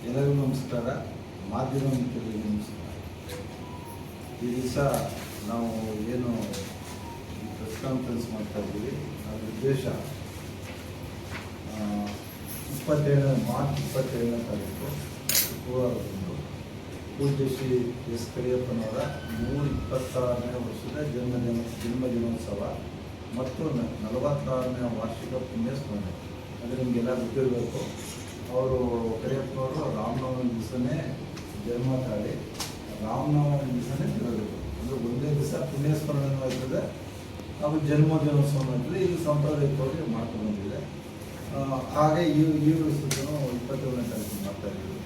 ಎಲ್ಲರಿಗೂ ನಮಸ್ಕಾರ. ಮಾಧ್ಯಮ ಮಿತ್ರರಿಗೆ ನಮಸ್ಕಾರ. ಈ ದಿವಸ ನಾವು ಏನು ಪ್ರೆಸ್ ಕಾನ್ಫರೆನ್ಸ್ ಮಾಡ್ತಾ ಇದ್ದೀವಿ, ಅದರ ಉದ್ದೇಶ ಮಾರ್ಚ್ 27ನೇ ತಾರೀಕು ಶುಕ್ರವಾರದಂದು ಪೂಜ್ಯ ಶ್ರೀ ಎಸ್ ಕರಿಯಪ್ಪನವರ 126ನೇ ವರ್ಷದ ಜನ್ಮದಿನೋತ್ಸವ ಮತ್ತು 46ನೇ ವಾರ್ಷಿಕ ಪುಣ್ಯಸ್ಮರಣೆ. ಅದು ನಿಮಗೆಲ್ಲ ಗೊತ್ತಿರಬೇಕು. ಅವರು ಕರಿಯಪ್ಪನವರು ರಾಮನವಮಿ ದಿವಸನೇ ಜನ್ಮ ತಾಳಿ ರಾಮನವಮಿ ದಿವಸನೇ ತಿರಬೇಕು. ಅಂದರೆ ಒಂದೇ ದಿವಸ ಪುಣ್ಯಸ್ಮರಣೆನೂ ಆಗ್ತದೆ, ಹಾಗೂ ಜನ್ಮದಿನೋತ್ಸವ ಆಗ್ತದೆ. ಇದು ಸಾಂಪ್ರದಾಯಿಕವಾಗಿ ಮಾಡ್ಕೊಂಡು ಬಂದಿದೆ. ಹಾಗೆ ಈ ವರ್ಷದೂ 27ನೇ ತಾರೀಕು ಮಾಡ್ತಾ ಇದ್ದೀವಿ.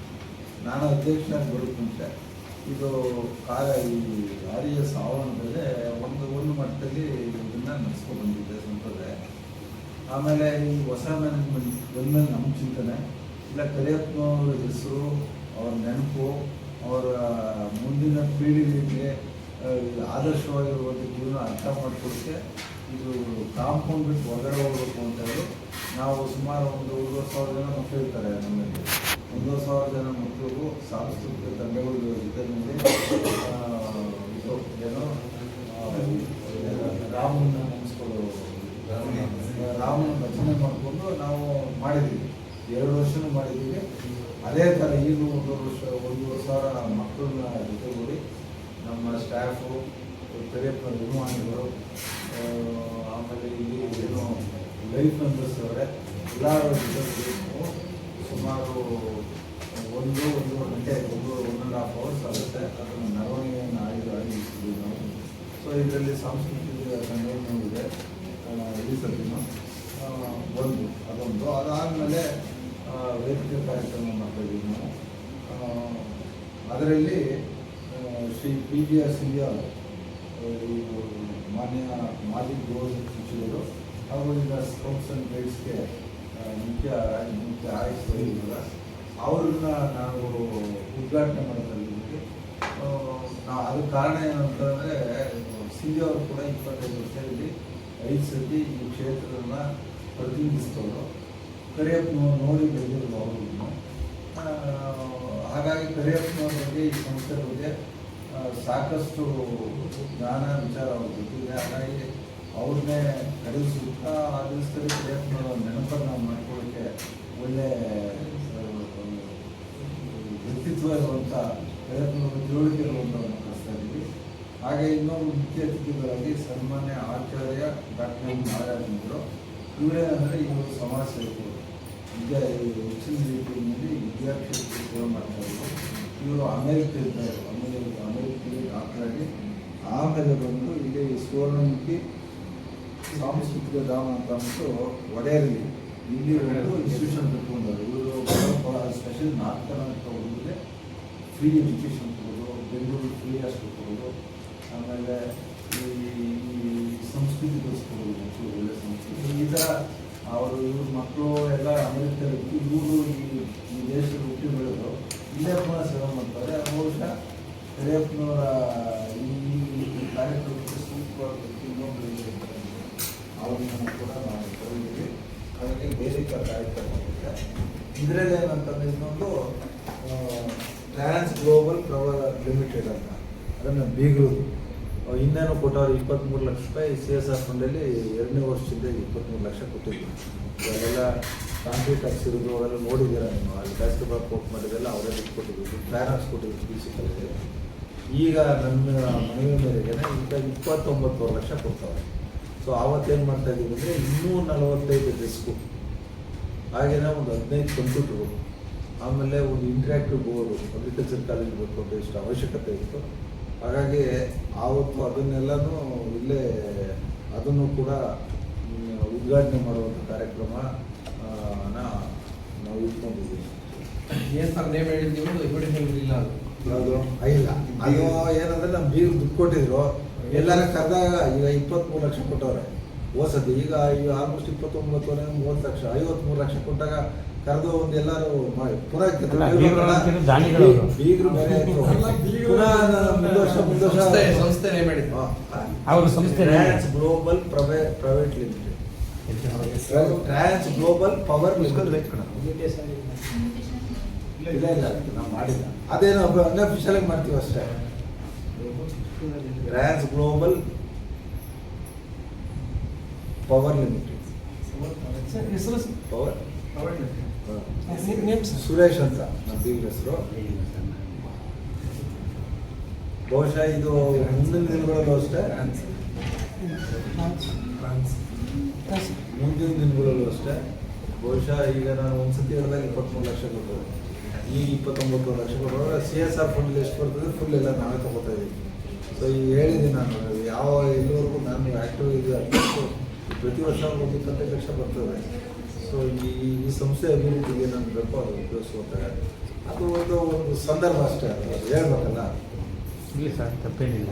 ನಾನು ಅಧ್ಯಕ್ಷನಾಗಿ ಬರೋಕ್ಕೆ ಮುಂಚೆ ಇದು ಈ ಆರ್ಯ ಆವರಣದಲ್ಲೇ ಒಂದು ಮಟ್ಟದಲ್ಲಿ ಇದನ್ನು ನಡೆಸ್ಕೊಂಡು ಬಂದಿದ್ದೆ ಸಂಪ್ರದಾಯ. ಆಮೇಲೆ ಈ ಹೊಸ ಮ್ಯಾನೇಜ್ಮೆಂಟ್ ಬಂದಮೇಲೆ ನಮ್ಮ ಚಿಂತನೆ ಇಲ್ಲ, ಕರಿಯಪ್ಪನವ್ರ ಹೆಸರು, ಅವ್ರ ನೆನಪು, ಅವರ ಮುಂದಿನ ಪೀಳಿಗೆಗೆ ಆದರ್ಶವಾಗಿರುವ ಜೀವನ ಅರ್ಥ ಮಾಡಿಕೊಡೋಕ್ಕೆ ಇದು ಕಾಂಪೌಂಡ್ ಬಿಟ್ಟು ಹೊರಗಡೆ ಹೋಗ್ಬೇಕು ಅಂತ ಹೇಳಿ ನಾವು ಸುಮಾರು 1,500 ಜನ ಮಕ್ಕಳು ಇರ್ತಾರೆ ನಮ್ಮಲ್ಲಿ. 1,500 ಜನ ಮಕ್ಕಳಿಗೂ ಸಾಂಸ್ಕೃತಿಕ ತಂಡಗಳ ಜೊತೆಯಲ್ಲಿ ಇದು ಏನೋ ರಾಮನ ನೆನೆಸ್ಕೊಳ್ಳೋ ರಾಮನ ರಚನೆ ಮಾಡಿಕೊಂಡು ನಾವು ಮಾಡಿದ್ದೀವಿ. 2 ವರ್ಷನೂ ಮಾಡಿದ್ದೀವಿ. ಅದೇ ಥರ ಈಗಲೂ 1,500 ಮಕ್ಕಳನ್ನ ಜೊತೆಗೂಡಿ ನಮ್ಮ ಸ್ಟಾಫು, ಕರಿಯಪ್ಪನ ಅಭಿಮಾನಿಗಳು, ಆಮೇಲೆ ಇಲ್ಲಿ ಏನೋ ಲೈಫ್ ಮೆಂಬರ್ಸ್ ಅವರೇ ಎಲ್ಲರ ಜೊತೆ ಸುಮಾರು 1.5 ಗಂಟೆ 1.5 ಅವರ್ಸ್ ಆಗುತ್ತೆ. ಅದನ್ನು ಮೆರವಣಿಗೆಯನ್ನು ಆಯೋಜಿಸಿದ್ವಿ ನಾವು. ಸೊ ಇದರಲ್ಲಿ ಸಾಂಸ್ಕೃತಿಕ ಸಂಘಟನೆ ಇದೆ ಈ ಸತಿನೂ ಅದೊಂದು. ಅದಾದಮೇಲೆ ವೇದಿಕೆ ಕಾರ್ಯಕ್ರಮ ಮಾಡ್ತಾಯಿದ್ದೀವಿ ನಾವು. ಅದರಲ್ಲಿ ಶ್ರೀ PGR ಸಿಂಧ್ಯಾಲ್ ಮಾನ್ಯ ಮಾಜಿ ಗೃಹ ಸಚಿವರು ಹಾಗೂ ಈಗ ಸ್ಕೌಟ್ಸ್ ಆ್ಯಂಡ್ ಗೈಡ್ಸ್ಗೆ ಮುಖ್ಯ ಆಯ್ಕೆಯಿಲ್ಲ, ಅವ್ರನ್ನ ನಾವು ಉದ್ಘಾಟನೆ ಮಾಡ್ತಾ ಇದ್ದೀವಿ. ಅದು ಕಾರಣ ಏನಂತಂದರೆ ಸಿಂಧ್ಯ ಅವರು ಕೂಡ 25 ವರ್ಷ ಇಲ್ಲಿ 5 ಸತಿ ಈ ಕ್ಷೇತ್ರವನ್ನು ಪ್ರತಿನಿಧಿಸಿದವರು. ಕರಿಯಪ್ಪನವ್ರು ನೋಡಿ ಬೆಳೆದಿದ್ರು ಅವ್ರಿಗೂ. ಹಾಗಾಗಿ ಕರಿಯಪ್ಪನವ್ರ ಬಗ್ಗೆ ಈ ಸಂಸ್ಥೆ ಬಗ್ಗೆ ಸಾಕಷ್ಟು ಜ್ಞಾನ ವಿಚಾರ ಅವ್ರಿಗೆ ಗೊತ್ತಿದೆ. ಹಾಗಾಗಿ ಅವ್ರನ್ನೇ ಕರೆಸುತ್ತಾ ಆ ದಿವಸದಲ್ಲಿ ಕರಿಯಪ್ಪನವರ ನೆನಪನ್ನು ಮಾಡ್ಕೊಳ್ಳೋಕ್ಕೆ ಒಳ್ಳೆ ವ್ಯಕ್ತಿತ್ವ ಇರುವಂಥ ಕರಿಯಪ್ಪನವರ ತಿಳುವಳಿಕೆ ಇರುವಂಥವನ್ನು ಕಳಿಸ್ತಾ ಇದ್ದೀವಿ. ಹಾಗೆ ಇನ್ನೊಂದು ಮುಖ್ಯ ಅತಿಥಿಗಳಾಗಿ ಸನ್ಮಾನ್ಯ ಆಚಾರ್ಯ ಡಾಕ್ಟರ್ ನಾರಾಯಣರು. ಇವರೇ ಅಂದರೆ ಇವರು ಸಮಾಜ ಸೇವಕರು. ಈಗ ಹೆಚ್ಚಿನ ರೀತಿಯಲ್ಲಿ ವಿದ್ಯಾರ್ಥಿ ಸೇವೆ ಮಾಡ್ತಾಯಿದ್ರು. ಇವರು ಅಮೇರಿಕ ಇರ್ತಾಯಿದ್ರು. ಅಮೇರಿಕೆಗೆ ಡಾಕ್ಟರಾಗಿ ಆಮೇಲೆ ಬಂದು ಇಲ್ಲಿ ಸುವರ್ಣಮುಖಿ ಸಾಂಸ್ಕೃತಿಕ ಧಾಮ ಅಂತ ಅಂದ್ಬಿಟ್ಟು ಒಡೆಯರಲ್ಲಿ ಇಲ್ಲಿ ಒಂದು ಇನ್ಸ್ಟಿಟ್ಯೂಷನ್ ಕಟ್ಕೊಂಡರು. ಇವರು ಸ್ಪೆಷಲ್ ನಾರ್ತ್ ಕರ್ನಾಟಕ ಹುಡುಗರಿಗೆ ಫ್ರೀ ಎಜುಕೇಷನ್ ಕೊಡೋದು, ಬೆಂಗಳೂರು ಫ್ರೀ ಹಾಸ್ಟೆಲ್ ಕೊಡೋದು, ಆಮೇಲೆ ಈ ಸಂಸ್ಕೃತಿ ಕಲಿಸ್ಕೊಡೋದು, ಮಕ್ಕಳು ಒಳ್ಳೆ ಸಂಸ್ಕೃತಿ. ಈ ಥರ ಇವ್ರ ಮಕ್ಕಳು ಎಲ್ಲ ಅಮೇರಿಕದಲ್ಲಿ ಇವರು ಈ ದೇಶದ ಹುಟ್ಟಿ ಬೆಳೆದು ಇಲ್ಲೇ ಪುನಃ ಸೇವೆ ಮಾಡ್ತಾರೆ. ಬಹುಶಃ ಕರಿಯಪ್ಪನವರ ಈ ಕಾರ್ಯಕ್ರಮಕ್ಕೆ ಸೂಕ್ತವಾಗಿ ಇನ್ನೊಂದು ಅವ್ರನ್ನ ಕೂಡ ನಾವು ತಗೊಂಡಿದ್ದೀವಿ. ಹಾಗಾಗಿ ವೇದಿಕೆ ಕಾರ್ಯಕ್ರಮ ಇದೆ. ಇದರಲ್ಲಿ ಏನಂತಂದರೆ ಇನ್ನೊಂದು ಟ್ರಾನ್ಸ್ ಗ್ಲೋಬಲ್ ಪ್ರವರ್ ಲಿಮಿಟೆಡ್ ಅಂತ, ಅದನ್ನು ಬೀಗರು ಇನ್ನೇನು ಕೊಟ್ಟವ್ರು 23 ಲಕ್ಷ ರೂಪಾಯಿ CSR ಫಂಡಲ್ಲಿ 2ನೇ ವರ್ಷದಿಂದ 23 ಲಕ್ಷ ಕೊಟ್ಟಿದ್ರು. ಅದೆಲ್ಲ ಕಾಂಕ್ರೀಟ್ ಹಾಕ್ಸಿರೋದು ಅವೆಲ್ಲ ನೋಡಿದ್ದೀರ ನೀವು. ಅಲ್ಲಿ ಬ್ಯಾಸ್ಕೆಟ್ಬಾಲ್ ಕೋರ್ಟ್ ಮಾಡಿದೆಲ್ಲ ಅವರೇ ದುಡ್ಡು ಕೊಟ್ಟಿದ್ರು, ಪ್ಲ್ಯಾನ್ ಹಾಕ್ಸ್ಕೊಟ್ಟಿದ್ರು PC ಕಾಲೇಜಲ್ಲಿ. ಈಗ ನನ್ನ ಮನವಿ ಮೇರೆಗೆ ಈಗ 29 ಲಕ್ಷ ಕೊಡ್ತಾವೆ. ಸೊ ಆವತ್ತೇನು ಮಾಡ್ತಾಯಿದ್ದೀವಿ ಅಂದರೆ ಇನ್ನೂ 45 ಡೆಸ್ಕು, ಹಾಗೆಯೇ ಒಂದು 15 ಕಂಪ್ಯೂಟ್ರು, ಆಮೇಲೆ ಒಂದು ಇಂಟ್ರ್ಯಾಕ್ಟಿವ್ ಬೋರ್ಡು, ಅಗ್ರಿಕಲ್ಚರ್ ಕಾಲೇಜ್ ಬೇಕು ಅಂತ ಇಷ್ಟು ಅವಶ್ಯಕತೆ ಇತ್ತು. ಹಾಗಾಗಿ ಆವತ್ತು ಅದನ್ನೆಲ್ಲನೂ ಇಲ್ಲೇ ಅದನ್ನು ಕೂಡ ಉದ್ಘಾಟನೆ ಮಾಡುವಂಥ ಕಾರ್ಯಕ್ರಮ ನಾವು ಇಟ್ಕೊಂಡಿದ್ದೀವಿ. ಏನು ಸರ್ ನೇಮ್ ಹೇಳಿದ್ದೀವಿ ಇಲ್ಲ ಅದು ಇಲ್ಲ. ಅದು ಏನಂದರೆ ನಮ್ಮ ಬೀಗ ದುಡ್ಡು ಕೊಟ್ಟಿದ್ರು, ಎಲ್ಲರ ಕರೆದಾಗ ಈಗ 23 ಲಕ್ಷ ಕೊಟ್ಟವ್ರೆ ಹೋಸತಿ. ಈಗ ಆಲ್ಮೋಸ್ಟ್ 29 30 ಲಕ್ಷ 53 ಲಕ್ಷ ಕೊಟ್ಟಾಗ ಕರೆದು ಒಂದು ಎಲ್ಲರೂ ಪುನಃ ಬೀಗರು ಬೇರೆ ಸಂಸ್ಥೆ global private limited trans global power ಇಲ್ಲ ನಾವು ಮಾಡಿಲ್ಲ, ಅದೇನೋ ಅನ್ಅಫಿಷಿಯಲ್ ಆಗಿ ಮಾಡ್ತೀವಿ ಅಷ್ಟೇ. Trans global power limited, power Suresh ಅಂತ ನಮ್ಮ ಬೀಗ್ ಹೆಸರು. ಬಹುಶಃ ಇದು ಮುಂದಿನ ದಿನಗಳಲ್ಲೂ ಅಷ್ಟೇ, ಮುಂದಿನ ದಿನಗಳಲ್ಲೂ ಅಷ್ಟೇ. ಬಹುಶಃ ಈಗ ನಾನು ಒಂದ್ಸತಿ ಹೇಳಿದಾಗ 23 ಲಕ್ಷ ಕೊಟ್ಟರು, ಈಗ 29 ಲಕ್ಷ ಕೊಟ್ಟರು. CSR ಫಂಡ್ ಎಷ್ಟು ಬರ್ತದೆ ಫುಲ್ ಎಲ್ಲ ನಾವೇ ತಗೋತಾ ಇದ್ದೀವಿ. ಸೊ ಈಗ ಹೇಳಿದ್ದೀನಿ ನಾನು, ಯಾವ ಇಲ್ಲಿವರೆಗೂ ನಾನು ಆ್ಯಕ್ಟಿವ್ ಇದೆ ಪ್ರತಿ ವರ್ಷ 1-20 ಲಕ್ಷ ಬರ್ತದೆ. ಸೊ ಈ ಸಂಸ್ಥೆ ಅಭಿವೃದ್ಧಿಗೆ ನಾನು ಬೇಕು ಅದು ಉಪಯೋಗಿಸ್ಕೋತಾರೆ. ಅದು ಒಂದು ಸಂದರ್ಭ ಅಷ್ಟೇ, ಅದು ಹೇಳ್ಬೇಕಲ್ಲ. ಇಲ್ಲ ಸರ್, ತಪ್ಪೇನಿಲ್ಲ,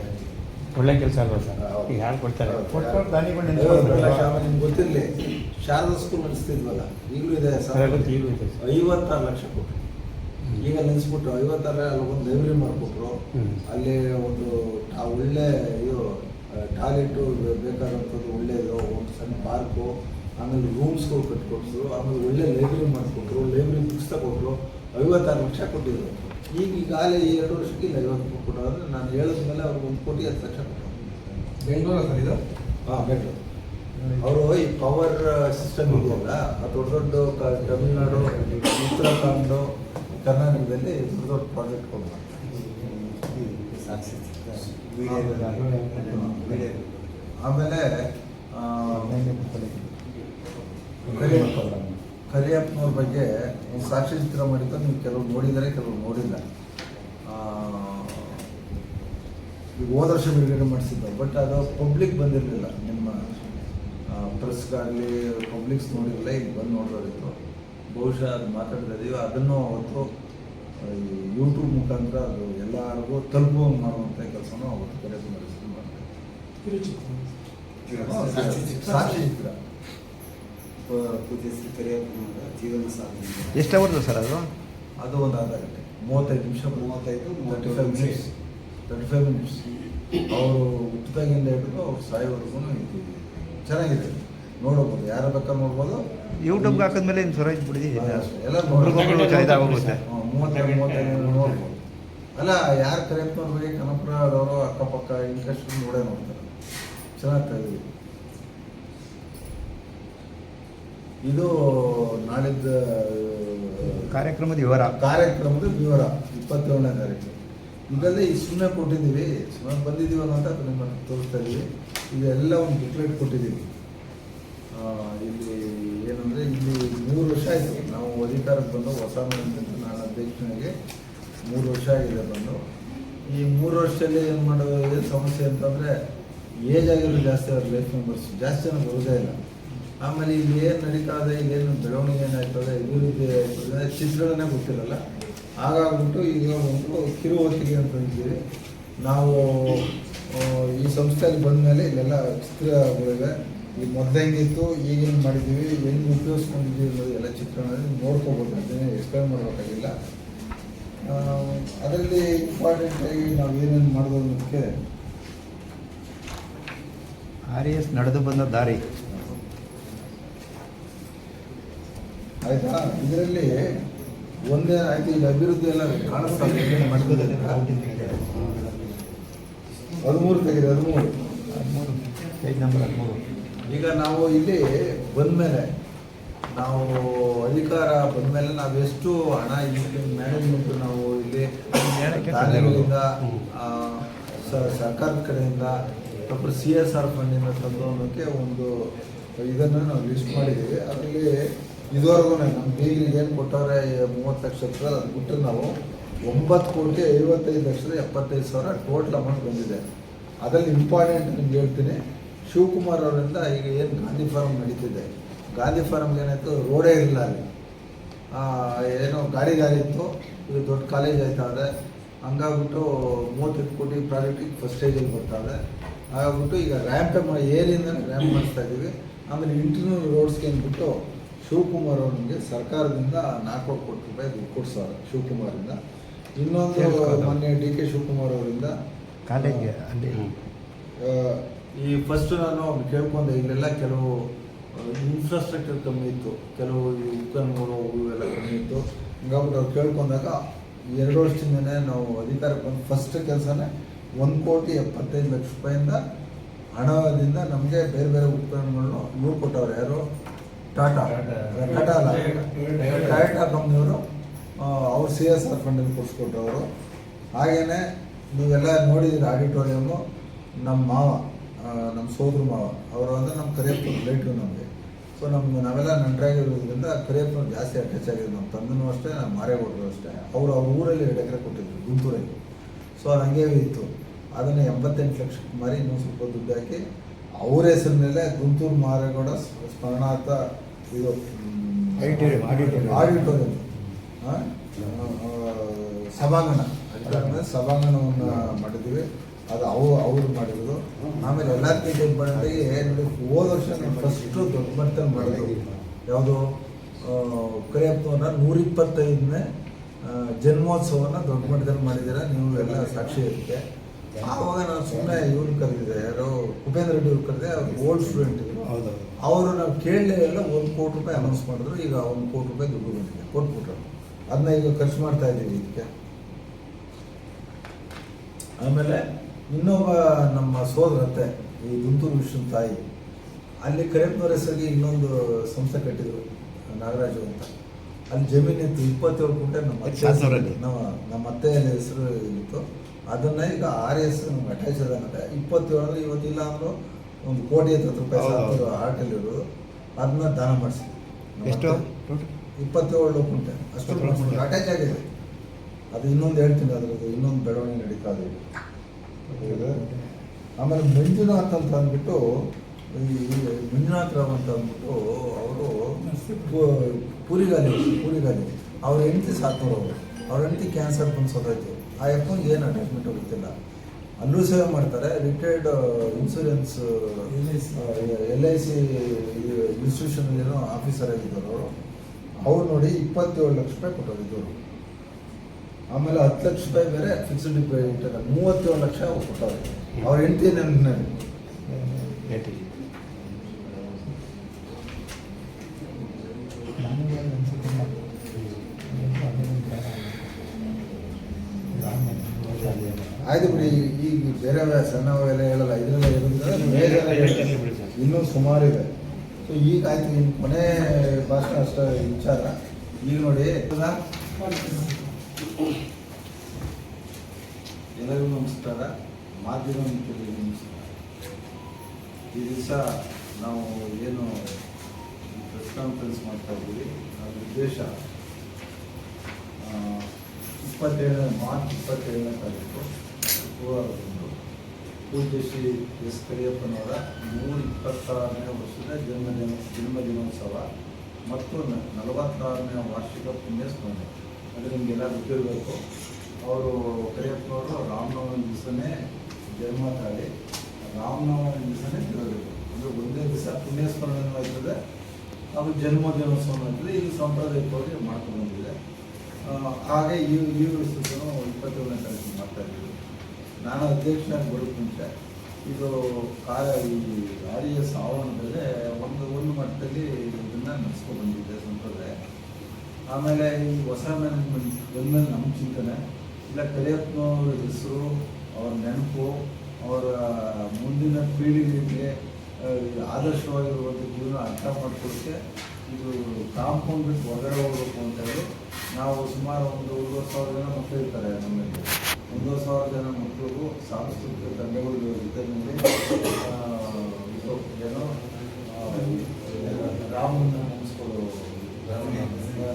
ಒಳ್ಳೆ ಕೆಲಸ ಅಲ್ವಾ ಸರ್? ಈಗ ಯಾರು ಕೊಡ್ತಾರೆ? ನಿಮ್ಗೆ ಗೊತ್ತಿರಲಿ, ಶಾರದಾ ಸ್ಕೂಲ್ ನಡೆಸ್ತಿದ್ವಲ್ಲ, ಈಗಲೂ ಇದೆ ಸರ್. 56 ಲಕ್ಷ ಕೊಟ್ಟರು. ಈಗ ನೆನೆಸ್ಬಿಟ್ಟು 56 ಅಲ್ಲಿ ಒಂದು ಲೈಬ್ರರಿ ಮಾಡಿಕೊಟ್ರು. ಅಲ್ಲಿ ಒಂದು ಒಳ್ಳೆ ಇದು ಟಾಯ್ಲೆಟು ಬೇಕಾದಂಥದ್ದು ಒಳ್ಳೆಯದು, ಒಂದು ಸಣ್ಣ ಪಾರ್ಕು, ಆಮೇಲೆ ರೂಮ್ಸ್ಗಳು ಕಟ್ಕೊಟ್ರು, ಆಮೇಲೆ ಒಳ್ಳೆ ಲೈಬ್ರರಿ ಮಾಡಿಕೊಟ್ರು, ಲೈಬ್ರರಿ ಬುಕ್ಸ್ ತಗೊಟ್ರು. 56 ಲಕ್ಷ ಕೊಟ್ಟಿದ್ರು. ಈಗಾಗಲೇ ಈ 2 ವರ್ಷಕ್ಕೆ ಇಲ್ಲ 50 ಕೊಟ್ಟರು. ಅಂದರೆ ನಾನು ಹೇಳಿದ್ಮೇಲೆ ಅವ್ರಿಗೆ 1 ಕೋಟಿ 10 ಲಕ್ಷ ಕೊಟ್ಟರು. ಬೆಂಗಳೂರು ಸರ್ ಇದು? ಹಾಂ, ಬೆಂಗಳೂರು. ಅವರು ಈ ಪವರ್ ಸಿಸ್ಟಮ್ ಇದೆಯಲ್ಲ, ದೊಡ್ಡ ದೊಡ್ಡ ತಮಿಳುನಾಡು, ಉತ್ತರಾಖಂಡ, ಕರ್ನಾಟಕದಲ್ಲಿ ದೊಡ್ಡ ಪ್ರಾಜೆಕ್ಟ್ಗಳು ಮಾಡ್ತಾರೆ. ಆಮೇಲೆ ಕರಿಯಪ್ಪನವ್ರ ಬಗ್ಗೆ ಒಂದು ಸಾಕ್ಷ್ಯಚಿತ್ರ ಮಾಡಿದ್ದು ನೀವು ಕೆಲವು ನೋಡಿದರೆ, ಕೆಲವು ನೋಡಿಲ್ಲ. ಈಗ ಹೋದ ವರ್ಷ ಬಿಡುಗಡೆ ಮಾಡಿಸಿದ್ದು, ಬಟ್ ಅದು ಪಬ್ಲಿಕ್ ಬಂದಿರಲಿಲ್ಲ. ನಿಮ್ಮ ಪ್ರೆಸ್ಗಾಗಲಿ ಪಬ್ಲಿಕ್ಸ್ ನೋಡಿರಲಿಲ್ಲ, ಈಗ ಬಂದು ನೋಡೋರಿತ್ತು. ಬಹುಶಃ ಅದು ಮಾತಾಡ್ತಿದ್ದೀವಿ, ಅದನ್ನು ಅವತ್ತು ಈ ಯೂಟ್ಯೂಬ್ ಮುಖಾಂತರ ಅದು ಎಲ್ಲರಿಗೂ ತಲುಪುವಂಗೆ ಮಾಡುವಂಥ ಕೆಲಸನೂ ಅವತ್ತು ಕರಿಯಪ್ಪ ನಡೆಸಿ ಮಾಡ್ತಾರೆ. ಸಾಕ್ಷ್ಯಚಿತ್ರ ಪೂಜ್ಯ ಶ್ರೀ ಕರಿಯಪ್ಪನವರ ಜೀವನ ಸಾಧನೆ ಎಷ್ಟು ಬರ್ತದೆ ಸರ್ ಅದು? ಅದು ಒಂದು ಅರ್ಧ ಗಂಟೆ, 35 ನಿಮಿಷ, 35 ಮಿನಿಟ್ಸ್. ಅವರು ಹುಟ್ಟಿದಾಗಿಂದ ಹಿಡಿದು ಅವ್ರು ಸಾಯೋವರೆಗೂ ಇದು ಚೆನ್ನಾಗಿದೆ, ನೋಡಬಹುದು. ಯಾರು ಬೇಕಾದ್ರೆ ನೋಡ್ಬೋದು. ಯೂಟ್ಯೂಬ್ಗೆ ಹಾಕಿದ್ಮೇಲೆ ಇನ್ನು ಸ್ವರಾಜ್ ಬಿಡಿದೆ ಎಲ್ಲ ಇದಾಗೋಗುತ್ತೆ. 35 ನೋಡ್ಬೋದು. ಅಲ್ಲ, ಯಾರು ಕರಿಯಪ್ಪನವ್ರ ಬಗ್ಗೆ ಕನಕಪುರದವರು ಅಕ್ಕಪಕ್ಕ ಇಂಟ್ರೆಸ್ಟ್ ನೋಡೇ ನೋಡ್ತಾರೆ. ಚೆನ್ನಾಗ್ತದೆ. ಇದು ನಾಳಿದ್ದ ಕಾರ್ಯಕ್ರಮದ ವಿವರ 27ನೇ ತಾರೀಕು. ಇದೆಲ್ಲ ಈ ಸುಮ್ಮನೆ ಕೊಟ್ಟಿದ್ದೀವಿ, ಸುಮ್ಮನೆ ಬಂದಿದ್ದೀವಿ ಅಂತ ಅದು ನಿಮ್ಮನ್ನು ತೋರಿಸ್ತಾ ಇದ್ದೀವಿ. ಇದೆಲ್ಲ ಒಂದು ಬುಕ್ಲೆಟ್ ಕೊಟ್ಟಿದ್ದೀವಿ. ಇಲ್ಲಿ ಏನಂದರೆ, ಇಲ್ಲಿ 3 ವರ್ಷ ಆಯಿತು ನಾವು ಅಧಿಕಾರಕ್ಕೆ ಬಂದು, ಹೊಸ ಅಂತ ನಾನು ಅಧ್ಯಕ್ಷನಾಗಿ 3 ವರ್ಷ ಆಗಿದೆ ಬಂದು. ಈ 3 ವರ್ಷದಲ್ಲಿ ಏನು ಮಾಡೋದು, ಏನು ಸಮಸ್ಯೆ ಅಂತಂದರೆ, ಏಜ್ ಆಗಿರೋ ಜಾಸ್ತಿ ಅವ್ರ ಲೈಫ್ ಮೆಂಬರ್ಸ್ ಜಾಸ್ತಿ ಜನ ಬರೋದೇ ಇಲ್ಲ. ಆಮೇಲೆ ಇಲ್ಲಿ ಏನು ನಡೀತಾ ಇದೆ, ಇಲ್ಲೇನು ಬೆಳವಣಿಗೆ ಏನಾಗ್ತದೆ, ಅಭಿವೃದ್ಧಿ ಆಗ್ತದೆ, ಚಿತ್ರಗಳನ್ನೇ ಗೊತ್ತಿರಲ್ಲ. ಹಾಗಾಗ್ಬಿಟ್ಟು ಈಗ ಒಂದು ಕಿರುಹೊತ್ತಿಗೆ ಅಂತ ಇದ್ದೀವಿ ನಾವು. ಈ ಸಂಸ್ಥೆಯಲ್ಲಿ ಬಂದ ಮೇಲೆ ಇಲ್ಲೆಲ್ಲ ಚಿತ್ರಗಳಿವೆ. ಈ ಮೊದಲು ಹೆಂಗಿತ್ತು, ಈಗೇನು ಮಾಡಿದ್ದೀವಿ, ಹೆಂಗೆ ಉಪಯೋಗಿಸ್ಕೊಂಡಿದ್ದೀವಿ ಅನ್ನೋದು ಎಲ್ಲ ಚಿತ್ರಗಳಲ್ಲಿ ನೋಡ್ಕೋಬೋದು. ಅದನ್ನೇ ಎಕ್ಸ್ಪ್ಲೇನ್ ಮಾಡಬೇಕಾಗಿಲ್ಲ. ಅದರಲ್ಲಿ ಇಂಪಾರ್ಟೆಂಟಾಗಿ ನಾವು ಏನೇನು ಮಾಡೋದು ಅನ್ನೋದಕ್ಕೆ RS ನಡೆದು ಬಂದ ದಾರಿ ಆಯಿತಾ. ಇದರಲ್ಲಿ ಒಂದೇ ಆಯಿತು. ಈಗ ಅಭಿವೃದ್ಧಿ ಎಲ್ಲ ಕಾಣಿಸ್ತಾ ಇದೆ, ಏನೇನು ಮಾಡ್ಬೋದು. 13 ತೆಗೆದು 13 ಪೇಜ್ ನಂಬರ್ 13. ಈಗ ನಾವು ಇಲ್ಲಿ ಬಂದಮೇಲೆ, ನಾವು ಅಧಿಕಾರ ಬಂದಮೇಲೆ ನಾವು ಎಷ್ಟು ಹಣ ಇಲ್ಲಿ ಮ್ಯಾನೇಜ್ಮೆಂಟ್ ನಾವು ಇಲ್ಲಿ ದಾನಿಗಳಿಂದ, ಸರ್ಕಾರದ ಕಡೆಯಿಂದ, ಅಥವಾ CSR ಫಂಡಿಂದ ತಂದು ಅನ್ನೋಕ್ಕೆ ಒಂದು ಇದನ್ನು ನಾವು ಲಿಸ್ಟ್ ಮಾಡಿದ್ದೀವಿ. ಅದರಲ್ಲಿ ಇದುವರೆಗೂ ನಮ್ಮ ಬೀಗರಿಗೆ ಏನು ಕೊಟ್ಟವ್ರೆ 30 ಲಕ್ಷ ಹತ್ರ, ಅದು ಬಿಟ್ಟರೆ ನಾವು 9,55,75,75,000 ಟೋಟಲ್ ಅಮೌಂಟ್ ಬಂದಿದೆ. ಅದರಲ್ಲಿ ಇಂಪಾರ್ಟೆಂಟ್ ನಿಮ್ಗೆ ಹೇಳ್ತೀನಿ, ಶಿವಕುಮಾರ್ ಅವರಿಂದ ಈಗ ಏನು ಗಾಂಧಿ ಫಾರಂ ನಡೀತಿದೆ, ಗಾಂಧಿ ಫಾರಮ್ಗೆ ಏನಾಯಿತು, ರೋಡೇ ಇಲ್ಲ ಅಲ್ಲಿ. ಏನೋ ಗಾಡಿ ಇತ್ತು, ಇದು ದೊಡ್ಡ ಕಾಲೇಜ್ ಆಯ್ತಾ ಇದೆ. ಹಂಗಾಗ್ಬಿಟ್ಟು 35 ಕೋಟಿ ಪ್ರಾಜೆಕ್ಟಿಗೆ ಫಸ್ಟ್ ಸ್ಟೇಜಲ್ಲಿ ಬರ್ತಾವೆ. ಹಾಗಾಗ್ಬಿಟ್ಟು ಈಗ ರ್ಯಾಂಪ್ ಏಲಿಂದ ರ್ಯಾಂಪ್ ಮಾಡಿಸ್ತಾ ಇದ್ದೀವಿ. ಆಮೇಲೆ ಇಂಟರ್ನಲ್ ರೋಡ್ಸ್ಗೆ ಅಂದ್ಬಿಟ್ಟು ಶಿವಕುಮಾರ್ ಅವ್ರಿಗೆ ಸರ್ಕಾರದಿಂದ 4 ಕೋಟಿ ರೂಪಾಯಿ ದುಡ್ಡು ಕೊಡ್ಸೋರು ಶಿವಕುಮಾರಿಂದ. ಇನ್ನೊಂದು ಮೊನ್ನೆ DK ಶಿವಕುಮಾರ್ ಅವರಿಂದ ಕಾಲೇಜ್ಗೆ ಅಲ್ಲಿ ಈ ಫಸ್ಟ್ ನಾನು ಕೇಳ್ಕೊಂಡೆ, ಇಲ್ಲೆಲ್ಲ ಕೆಲವು ಇನ್ಫ್ರಾಸ್ಟ್ರಕ್ಚರ್ ಕಮ್ಮಿ ಇತ್ತು, ಕೆಲವು ಈ ಉಪಕರಣಗಳು ಇವೆಲ್ಲ ಕಮ್ಮಿ ಇತ್ತು. ಹಿಂಗಾಗ್ಬಿಟ್ಟು ಅವ್ರು ಕೇಳ್ಕೊಂಡಾಗ 2 ವರ್ಷದಿಂದನೇ ನಾವು ಅಧಿಕಾರಕ್ಕೆ ಬಂದು ಫಸ್ಟ್ ಕೆಲಸನೇ 1,75,00,000 ಹಣದಿಂದ ನಮಗೆ ಬೇರೆ ಬೇರೆ ಉಪಕರಣಗಳನ್ನು ಇವ್ರು ಕೊಟ್ಟವ್ರು. ಯಾರು? ಟಾಟಾ ಅಲ್ಲ, ಟೊಯೋಟಾ ಕಂಪ್ನಿಯವರು ಅವ್ರು CSR ಫಂಡಲ್ಲಿ ಕೊಡಿಸ್ಕೊಟ್ಟವರು. ಹಾಗೆಯೇ ನೀವೆಲ್ಲ ನೋಡಿದ್ದೀರಿ ಆಡಿಟೋರಿಯಮ್ಮು. ನಮ್ಮ ಮಾವ, ನಮ್ಮ ಸೋದರ ಮಾವ ಅವರು ಅಂದರೆ ನಮ್ಮ ಕರಿಯಪ್ಪನ ರಿಲೇಟಿವ್ ನಮಗೆ. ಸೊ ನಾವೆಲ್ಲ ನಂಟರಾಗಿರೋದ್ರಿಂದ ಕರಿಯಪ್ಪನ ಜಾಸ್ತಿ ಅಟ್ಯಾಚ್ ಆಗಿದೆ. ನಮ್ಮ ತಂದನೂ ಅಷ್ಟೇ, ನಮ್ಮ ಮಾರೇಗೌಡರು ಅಷ್ಟೇ. ಅವ್ರ ಊರಲ್ಲಿ 2 ಎಕರೆ ಕೊಟ್ಟಿದ್ರು ಗುಂಟೂರಲ್ಲಿ. ಸೊ ಅದು ಹಂಗೆ ಇತ್ತು. ಅದನ್ನು 88 ಲಕ್ಷಕ್ಕೆ ಮಾರಿ ಇನ್ನೂ ಸ್ವಲ್ಪ ದುಡ್ಡು ಹಾಕಿ ಅವ್ರ ಹೆಸರ ಮೇಲೆ ಗುಂಟೂರು ಮಾರೇಗೌಡ ಸ್ಮರಣಾರ್ಥ ಇದು ಆಡಿಟೋರಿಯಂ ಸಭಾಂಗಣವನ್ನು ಮಾಡಿದ್ವಿ. ಅದು ಅವರು ಮಾಡಿದ್ರು. ಆಮೇಲೆ ಎಲ್ಲದಕ್ಕಿಂತ ಇಂಪಾರ್ಟೆಂಟಾಗಿ ನೋಡಿ, ಹೋದ ವರ್ಷ ನಾವು ಫಸ್ಟು ದೊಡ್ಡ ಮಟ್ಟದಲ್ಲಿ ಮಾಡಿದ್ವಿ. ಯಾವುದು? ಕರಿಯಪ್ಪನ 125ನೇ ಜನ್ಮೋತ್ಸವನ ದೊಡ್ಡ ಮಟ್ಟದಲ್ಲಿ ಮಾಡಿದ್ದೀರ, ನೀವು ಎಲ್ಲ ಸಾಕ್ಷಿ ಇರುತ್ತೆ. ಆವಾಗ ನಾನು ಸುಮ್ಮನೆ ಇವ್ರು ಕರೆದಿದ್ದೆ, ಯಾರೋ ಉಪೇಂದ್ರ ರೆಡ್ಡಿ ಅವ್ರು ಕರೆದೆ. ಅವ್ರು ಓಲ್ಡ್ ಸ್ಟೂಡೆಂಟ್ ಇದ್ರು. ಅವರು ನಾವು ಕೇಳಲೇ ಎಲ್ಲ 1 ಕೋಟಿ ರೂಪಾಯಿ ಅನೌನ್ಸ್ ಮಾಡಿದ್ರು. ಈಗ 1 ಕೋಟಿ ರೂಪಾಯಿ ದುಡ್ಡು ಬಂದಿದೆ, ಕೊಟ್ಬಿಟ್ರು. ಅದನ್ನ ಈಗ ಖರ್ಚು ಮಾಡ್ತಾ ಇದ್ದೀವಿ ಇದಕ್ಕೆ. ಆಮೇಲೆ ಇನ್ನೊಬ್ಬ ನಮ್ಮ ಸೋದರತ್ತೆ, ಈ ಗುಂಟೂರು ವಿಶ್ವನ ತಾಯಿ, ಅಲ್ಲಿ ಕರಿಯಪ್ಪನವ್ರ ಹೆಸರಿಗೆ ಇನ್ನೊಂದು ಸಂಸ್ಥೆ ಕಟ್ಟಿದ್ರು, ನಾಗರಾಜು ಅಂತ. ಅಲ್ಲಿ ಜಮೀನಿತ್ತು 27 ಗುಂಟೆ. ನಮ್ಮ ಅತ್ತೆ ಹೆಸರು ಇತ್ತು. ಅದನ್ನ ಈಗ RS ನಮ್ಗೆ ಅಟ್ಯಾಚ್ ಆದಂತೆ 27 ಇವತ್ತಿಲ್ಲ ಅಂದರು 1,80,00,000 ಆರ್ಟಲ್ಲಿರೋದು. ಅದನ್ನ ದಾನ ಮಾಡಿಸಿದ್ವಿ. ಎಷ್ಟು? 27 ಗುಂಟೆ ಅಷ್ಟು ಅಟ್ಯಾಚ್ ಆಗಿದೆ. ಅದು ಇನ್ನೊಂದು ಹೇಳ್ತೀನಿ, ಅದ್ರದ್ದು ಇನ್ನೊಂದು ಬೆಳವಣಿಗೆ ನಡೀತಾ ಇದೆ. ಆಮೇಲೆ ಮಂಜುನಾಥ್ ಅಂತ ಅಂದ್ಬಿಟ್ಟು, ಈ ಮಂಜುನಾಥ್ ರಾವ್ ಅಂತ ಅಂದ್ಬಿಟ್ಟು ಅವರು ಪೂರಿಗಾಲಿ ಅವ್ರ ಹೆಂಡತಿ ಸಾಕ್ತವ್ರು. ಅವ್ರ ಹೆಂಡತಿ ಕ್ಯಾನ್ಸರ್ ಬಂದು ಸೋತಾಯ್ತು. ಆ ಅಪ್ಪನಿಗೆ ಏನು ಅಟ್ಯಾಚ್ಮೆಂಟ್ ಗೊತ್ತಿಲ್ಲ. ಅಲ್ಲೂ ಸೇವೆ ಮಾಡ್ತಾರೆ. ರಿಟೈರ್ಡ್ ಇನ್ಶೂರೆನ್ಸ್ LIC ಇನ್ಸ್ಟಿಟ್ಯೂಷನಲ್ಲೇನೋ ಆಫೀಸರ್ ಆಗಿದ್ದರು ಅವ್ರು ನೋಡಿ 27 ಲಕ್ಷ ರೂಪಾಯಿ ಕೊಟ್ಟೋಗಿದ್ದವರು. ಆಮೇಲೆ 10 ಲಕ್ಷ ರೂಪಾಯಿ ಬೇರೆ ಫಿಕ್ಸ್ಡ್ ಡಿಪಾಸಿಟ್ 37 ಲಕ್ಷ ಕೊಟ್ಟವ್ರೆ. ಅವ್ರ ಹೆಂಡತಿ ನನ್ನ ಆಯ್ತು ಬಿಡಿ. ಈಗ ಬೇರೆ ಸಣ್ಣ ಎಲ್ಲ ಹೇಳಲ್ಲ, ಇದರೆಲ್ಲ ಇರೋದ್ರಿಂದ ಇನ್ನೂ ಸುಮಾರಿದೆ. ಸೊ ಈಗ ಆಯ್ತು, ನಿಮ್ಮ ಕೊನೆ ಭಾಷಣ ಅಷ್ಟೇ ವಿಚಾರ. ಈಗ ನೋಡಿ, ಎಲ್ಲರಿಗೂ ನಮಸ್ಕಾರ. ಮಾಧ್ಯಮ ಮಿತ್ರರಿಗೂ ನಮಸ್ಕಾರ. ಈ ದಿವಸ ನಾವು ಏನು ಪ್ರೆಸ್ ಕಾನ್ಫರೆನ್ಸ್ ಮಾಡ್ತಾ ಇದ್ದೀವಿ, ಅದರ ಉದ್ದೇಶ ಮಾರ್ಚ್ 27ನೇ ತಾರೀಕು ಶುಕ್ರವಾರದಂದು ಪೂಜ್ಯ ಶ್ರೀ ಎಸ್ ಕರಿಯಪ್ಪನವರ 126ನೇ ವರ್ಷದ ಜನ್ಮದಿನೋತ್ಸವ ಮತ್ತು 46ನೇ ವಾರ್ಷಿಕ ಪುಣ್ಯ ಸ್ಮರಣೆ. ಅದು ನಿಮಗೆಲ್ಲ ಗೊತ್ತಿರಬೇಕು. ಅವರು ಕರಿಯಪ್ಪನವರು ರಾಮನವಮಿ ದಿವಸನೇ ಜನ್ಮ ತಾಳಿ, ರಾಮನವಮಿ ದಿವಸನೇ ತಿರಬೇಕು. ಅಂದರೆ ಒಂದೇ ದಿವಸ ಪುಣ್ಯ ಸ್ಮರಣೆನೂ ಆಗ್ತದೆ, ಅದು ಜನ್ಮದಿನೋತ್ಸವ ಆಗ್ತದೆ. ಇದು ಸಾಂಪ್ರದಾಯಿಕವಾಗಿ ಮಾಡ್ಕೊಂಡು ಬಂದಿದೆ. ಹಾಗೆ ಈ ವರ್ಷದೂ 27ನೇ ತಾರೀಕು ಮಾಡ್ತಾ ಇದ್ದೀವಿ. ನಾನು ಅಧ್ಯಕ್ಷನಾಗಿ ಬರೋಕ್ಕೆ ಮುಂಚೆ ಇದು ಈ RES ಆವರಣದಲ್ಲೇ ಒಂದು ಮಟ್ಟದಲ್ಲಿ ಇದನ್ನು ನಡೆಸ್ಕೊಂಡು ಬಂದಿದ್ದೆ ಸಂಪ್ರದಾಯ. ಆಮೇಲೆ ಈ ಹೊಸ ಮ್ಯಾನೇಜ್ಮೆಂಟ್ ಬಂದಮೇಲೆ ನಮ್ಮ ಚಿಂತನೆ ಇಲ್ಲ, ಕರಿಯಪ್ಪನವ್ರ ಹೆಸರು, ಅವ್ರ ನೆನಪು, ಅವರ ಮುಂದಿನ ಪೀಳಿಗೆಗೆ ಆದರ್ಶವಾಗಿರುವಂಥ ಜೀವನ ಅರ್ಥ ಮಾಡ್ಕೊಳ್ಳೋಕ್ಕೆ ಇದು ಕಾಂಪೌಂಡ್ ಬಿಟ್ಟು ಹೊರಗಡೆ ಹೋಗ್ಬೇಕು ಅಂತ ಹೇಳಿ ನಾವು ಸುಮಾರು 1,500 ಜನ ಮಕ್ಕಳು ಇರ್ತಾರೆ ನಮ್ಮಲ್ಲಿ. 1,500 ಜನ ಮಕ್ಕಳಿಗೂ ಸಾಂಸ್ಕೃತಿಕ ತಂಡಗಳ ಜೊತೆಯಲ್ಲಿ ಇದು ಏನೋ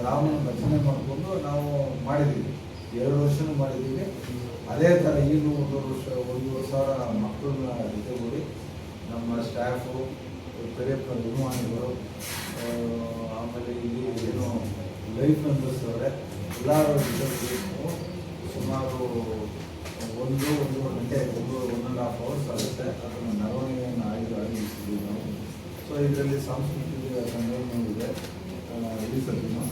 ರಾಮನ ರಚನೆ ಮಾಡಿಕೊಂಡು ನಾವು ಮಾಡಿದ್ದೀವಿ. 2 ವರ್ಷನೂ ಮಾಡಿದ್ದೀವಿ. ಅದೇ ಥರ ಈಗಲೂ 1,500 ಮಕ್ಕಳನ್ನ ಜೊತೆಗೂಡಿ ನಮ್ಮ ಸ್ಟಾಫು, ಕರಿಯಪ್ಪನ ಅಭಿಮಾನಿಗಳು, ಆಮೇಲೆ ಇಲ್ಲಿ ಏನು ಲೈಫ್ ಮೆಂಬರ್ಸ್ ಅವರೇ ಎಲ್ಲರೂ ಜೊತೆಗೆ ಸುಮಾರು 1.5 ಗಂಟೆ 1.5 ಅವರ್ಸ್ ಆಗುತ್ತೆ. ಅದನ್ನು ಮೆರವಣಿಗೆಯನ್ನು ಆಯೋಜಿಸಿದ್ವಿ ನಾವು. ಸೊ ಇದರಲ್ಲಿ ಸಾಂಸ್ಕೃತಿಕ ಸಂಘಟನೆ ಇದೆ ಈ ಸತಿನೂ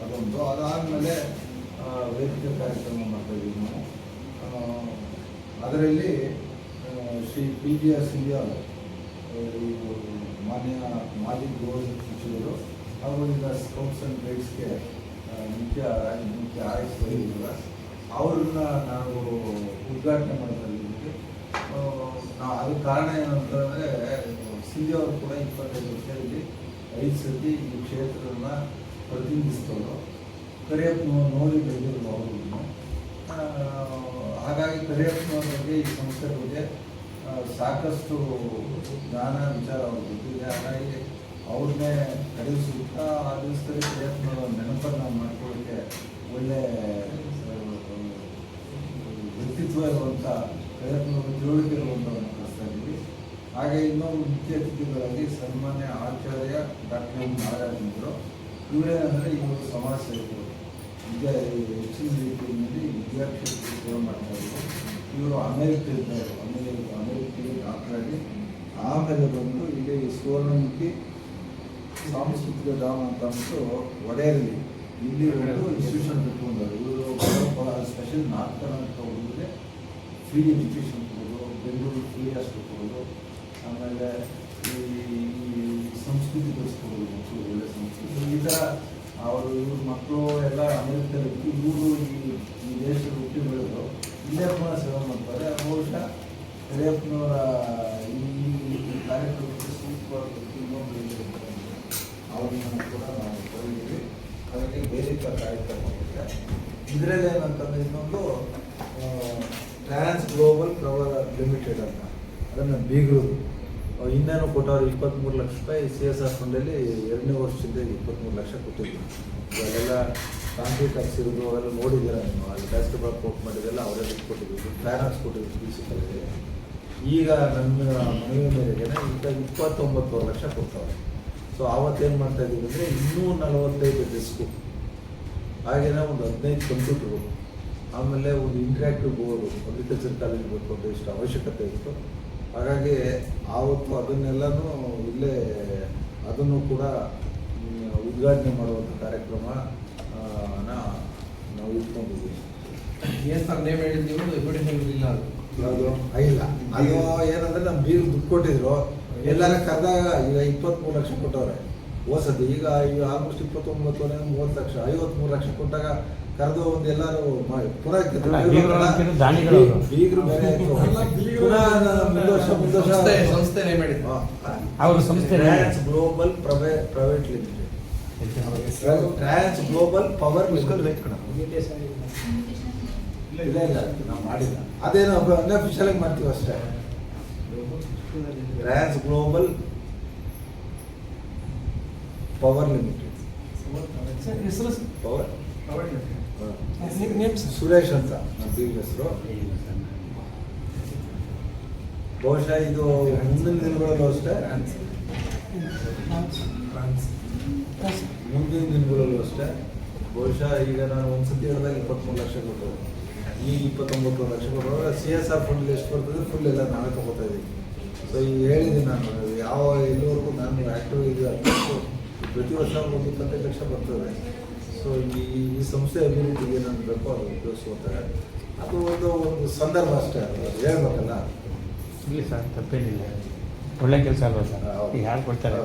ಅದೊಂದು. ಅದಾದಮೇಲೆ ವೇದಿಕೆ ಕಾರ್ಯಕ್ರಮ ಮಾಡ್ತಾಯಿದ್ದೀವಿ ನಾವು. ಅದರಲ್ಲಿ ಶ್ರೀ PGR ಸಿಂಧ್ಯಾಲ್ ಮಾನ್ಯ ಮಾಜಿ ಗೃಹ ಸಚಿವರು ಹಾಗೂ ಈಗ ಸ್ಕೌಟ್ಸ್ ಆ್ಯಂಡ್ ಗೈಡ್ಸ್ಗೆ ಮುಖ್ಯ ಆಯ್ಕೆಯಿಲ್ಲ ಅವ್ರನ್ನ ನಾವು ಉದ್ಘಾಟನೆ ಮಾಡಿದ್ದೀವಿ. ಅದಕ್ಕೆ ಕಾರಣ ಏನಂತಂದರೆ ಸಿಂಧಿ ಅವರು ಕೂಡ 25 ವರ್ಷದಲ್ಲಿ 5 ಸತಿ ಈ ಕ್ಷೇತ್ರನ ಪ್ರತಿನಿಧಿಸಿದವರು. ಕರಿಯಪ್ಪನವರು ನೋಡಿ ಬೆಳೆದಿರುವ ಅವ್ರಿಗೂ ಹಾಗಾಗಿ ಕರಿಯಪ್ಪನವ್ರ ಬಗ್ಗೆ ಈ ಸಂಸ್ಥೆ ಬಗ್ಗೆ ಸಾಕಷ್ಟು ಜ್ಞಾನ ವಿಚಾರ ಅವ್ರಿಗೆ ಗೊತ್ತಿದೆ. ಹಾಗಾಗಿ ಅವ್ರನ್ನೇ ನಡೆಸುತ್ತಾ ಆ ದಿವಸದಲ್ಲಿ ಕರಿಯಪ್ಪನವರ ನೆನಪನ್ನು ಮಾಡ್ಕೊಳ್ಳೋಕ್ಕೆ ಒಳ್ಳೆ ವ್ಯಕ್ತಿತ್ವ ಇರುವಂಥ ಕರಿಯಪ್ಪನವರ ತಿಳುವಳಿಕೆ ಇರುವಂಥವನ್ನು ಕಳಿಸ್ತಾ ಇದ್ದೀವಿ. ಹಾಗೆ ಇನ್ನೊಂದು ಮುಖ್ಯ ಅತಿಥಿಗಳಾಗಿ ಸನ್ಮಾನ್ಯ ಆಚಾರ್ಯ ಡಾಕ್ಟರ್ ನಾರಾಯಣರು. ಇವರೇನೆಂದರೆ ಇವರು ಸಮಾಜ ಸೇವಕರು, ಹೆಚ್ಚಿನ ರೀತಿಯಲ್ಲಿ ವಿದ್ಯಾರ್ಥಿಗಳಿಗೆ ಸೇವೆ ಮಾಡ್ತಾ ಇದ್ರು. ಇವರು ಅಮೆರಿಕದವರು, ಅಮೆರಿಕೆಗೆ ಡಾಕ್ಟರಾಗಿ ಆಮೇಲೆ ಬಂದು ಇಲ್ಲಿ ಸುವರ್ಣಮುಖಿ ಸಾಂಸ್ಕೃತಿಕ ಧಾಮ ಅಂತ ಅಂದ್ಬಿಟ್ಟು ಒಡೆಯಲ್ಲಿ ಇಲ್ಲಿ ಒಂದು ಇನ್ಸ್ಟಿಟ್ಯೂಷನ್ ಕಟ್ಕೊಂಡರು. ಇವರು ಸ್ಪೆಷಲ್ ನಾರ್ತ್ ಕರ್ನಾಟಕ ಹುಡುಗರಿಗೆ ಫ್ರೀ ಎಜುಕೇಷನ್ ಕೊಡೋದು, ಬೆಂಗಳೂರು ಫ್ರೀ ಹಾಸ್ಟೆಲ್ ಕೊಡೋದು, ಆಮೇಲೆ ಈ ಸಂಸ್ಕೃತಿ ಕಲಿಸ್ಕೊಡೋದು, ಮಕ್ಕಳು ಒಳ್ಳೆ ಸಂಸ್ಕೃತಿ. ಈ ಥರ ಇವ್ರ ಮಕ್ಕಳು ಎಲ್ಲ ಅಮೆರಿಕದಲ್ಲಿ ಇವರು ಈ ದೇಶದ ಹುಟ್ಟಿ ಬೆಳೆದು ಇಲ್ಲೇ ಕೂಡ ಸೇವೆ ಮಾಡ್ತಾರೆ. ಬಹುಶಃ ಕರಿಯಪ್ಪನವರ ಈ ಕಾರ್ಯಕ್ರಮಕ್ಕೆ ಸೂಕ್ತವಾದ ಇನ್ನೊಂದು ಅವ್ರನ್ನ ಕೂಡ ನಾವು ಕರೀತೀವಿ. ಹಾಗಾಗಿ ವೇದಿಕೆ ಕಾರ್ಯಕ್ರಮ ಇದೆ. ಇದರಲ್ಲಿ ಏನಂತಂದರೆ ಇನ್ನೊಂದು ಟ್ರಾನ್ಸ್ ಗ್ಲೋಬಲ್ ಪವರ್ ಲಿಮಿಟೆಡ್ ಅಂತ, ಅದನ್ನು ಬೀಗರು ಇನ್ನೇನು ಕೊಟ್ಟವ್ರು 23 ಲಕ್ಷ ರೂಪಾಯಿ CSR ಫಂಡಲ್ಲಿ 2ನೇ ವರ್ಷದಿಂದ 23 ಲಕ್ಷ ಕೊಟ್ಟಿದ್ರು. ಅವೆಲ್ಲ ಕಾಂಕ್ರೀಟ್ ಹಾಕ್ಸಿರೋದು ಅವೆಲ್ಲ ನೋಡಿದ್ದೀರ ನೀವು. ಅಲ್ಲಿ ಬ್ಯಾಸ್ಕೆಟ್ಬಾಲ್ ಕೋರ್ಟ್ ಮಾಡಿದೆಲ್ಲ ಅವರೇ ಕೊಟ್ಟಿದ್ರು, ಫ್ಯಾನ್ ಹಾಕ್ಸ್ ಕೊಟ್ಟಿದ್ರು ಪ್ರಿನ್ಸಿಪಲ್ಗೆ. ಈಗ ನನ್ನ ಮನವಿ ಮೇರೆಗೆ ಈಗ 29 ಲಕ್ಷ ಕೊಡ್ತಾವೆ. ಸೊ ಆವತ್ತೇನು ಮಾಡ್ತಾ ಇದ್ದೀವಿ ಅಂದರೆ ಇನ್ನೂ 45 ಡೆಸ್ಕು, ಹಾಗೆಯೇ ಒಂದು 15 ಕಂಪ್ಯೂಟ್ರು, ಆಮೇಲೆ ಒಂದು ಇಂಟ್ರ್ಯಾಕ್ಟಿವ್ ಬೋರ್ಡು ಅಗ್ರಿಕಲ್ಚರ್ ಕಾಲೇಜ್ ಬೇಕು ಅಂತ ಇಷ್ಟು ಅವಶ್ಯಕತೆ ಇತ್ತು. ಹಾಗಾಗಿ ಆವತ್ತು ಅದನ್ನೆಲ್ಲನೂ ಇಲ್ಲೇ ಅದನ್ನು ಕೂಡ ಉದ್ಘಾಟನೆ ಮಾಡುವಂಥ ಕಾರ್ಯಕ್ರಮ ನಾವು ಇಟ್ಕೊಂಡಿದ್ದೀವಿ. ಏನು ಸರ್ ನೇಮ್ ಹೇಳಿದ್ದೀವಿ, ಎವಿಡೆನ್ಸ್ ಇಲ್ಲ ಅದು ಯಾವುದು ಇಲ್ಲ. ಅದು ಏನಂದರೆ ನಮ್ಮ ಬೀರು ದುಡ್ಡು ಕೊಟ್ಟಿದ್ರು, ಎಲ್ಲರ ಕರೆದಾಗ ಈಗ 23 ಲಕ್ಷ ಕೊಟ್ಟವ್ರೆ ಹೋಸತಿ. ಈಗ ಆಲ್ಮೋಸ್ಟ್ 29 30 ಲಕ್ಷ 53 ಲಕ್ಷ ಕೊಟ್ಟಾಗ ಕರೆದು ಒಂದು ಎಲ್ಲರೂ ಪುನಃ ಬೀಗರು ಬೇರೆ ಆಯಿತು. ಪುನಃ ಮುಂದೆ ಸಂಸ್ಥೆ ನೇಮ್ ಹೇಳಿದ್ರು ಅವ್ರ ಸಂಸ್ಥೆ trans global private limited, trans global power limited. ಇಲ್ಲ ನಾವು ಮಾಡಿಲ್ಲ, ಅದೇನೋ ಅನ್ಅಫಿಷಿಯಲ್ ಆಗಿ ಮಾಡ್ತೀವಿ ಅಷ್ಟೇ. Trans global power limited, power Suresh ಅಂತ ನಮ್ಮ ಬೀಗ್ ಹೆಸರು. ಬಹುಶಃ ಇದು ಮುಂದಿನ ದಿನಗಳಲ್ಲೂ ಅಷ್ಟೇ, ಮುಂದಿನ ದಿನಗಳಲ್ಲೂ ಅಷ್ಟೇ ಬಹುಶಃ ಈಗ ನಾನು ಒಂದ್ಸತಿ ಹೇಳಿದಾಗ 23 ಲಕ್ಷ ಕೊಟ್ಟರು, ಈಗ 29 ಲಕ್ಷ ಕೊಟ್ಟರು. CSR ಫಂಡ್ ಎಷ್ಟು ಬರ್ತದೆ ಫುಲ್ ಎಲ್ಲ ನಾವೇ ತಗೋತಾ ಇದ್ದೀವಿ. ಸೊ ಈಗ ಹೇಳಿದ್ದೀನಿ ನಾನು ಇಲ್ಲಿವರೆಗೂ ನಾನು ಆ್ಯಕ್ಟಿವ್ ಇದೆ. ಪ್ರತಿ ವರ್ಷ ಒಂದು 25 ಲಕ್ಷ ಬರ್ತದೆ. ಸೊ ಈ ಸಂಸ್ಥೆ ಅಭಿವೃದ್ಧಿಗೆ ಏನಾದ್ರು ಬೇಕೋ ಅದು ಉಪಯೋಗಿಸ್ಕೋತಾರೆ. ಅದು ಒಂದು ಸಂದರ್ಭ ಅಷ್ಟೇ, ಅದು ಹೇಳ್ಬೇಕಲ್ಲ. ಇಲ್ಲ ಸರ್, ತಪ್ಪೇನಿಲ್ಲ, ಒಳ್ಳೆ ಕೆಲಸ ಅಲ್ವಾ ಸರ್? ಈಗ ಯಾರು ಕೊಡ್ತಾರೆ?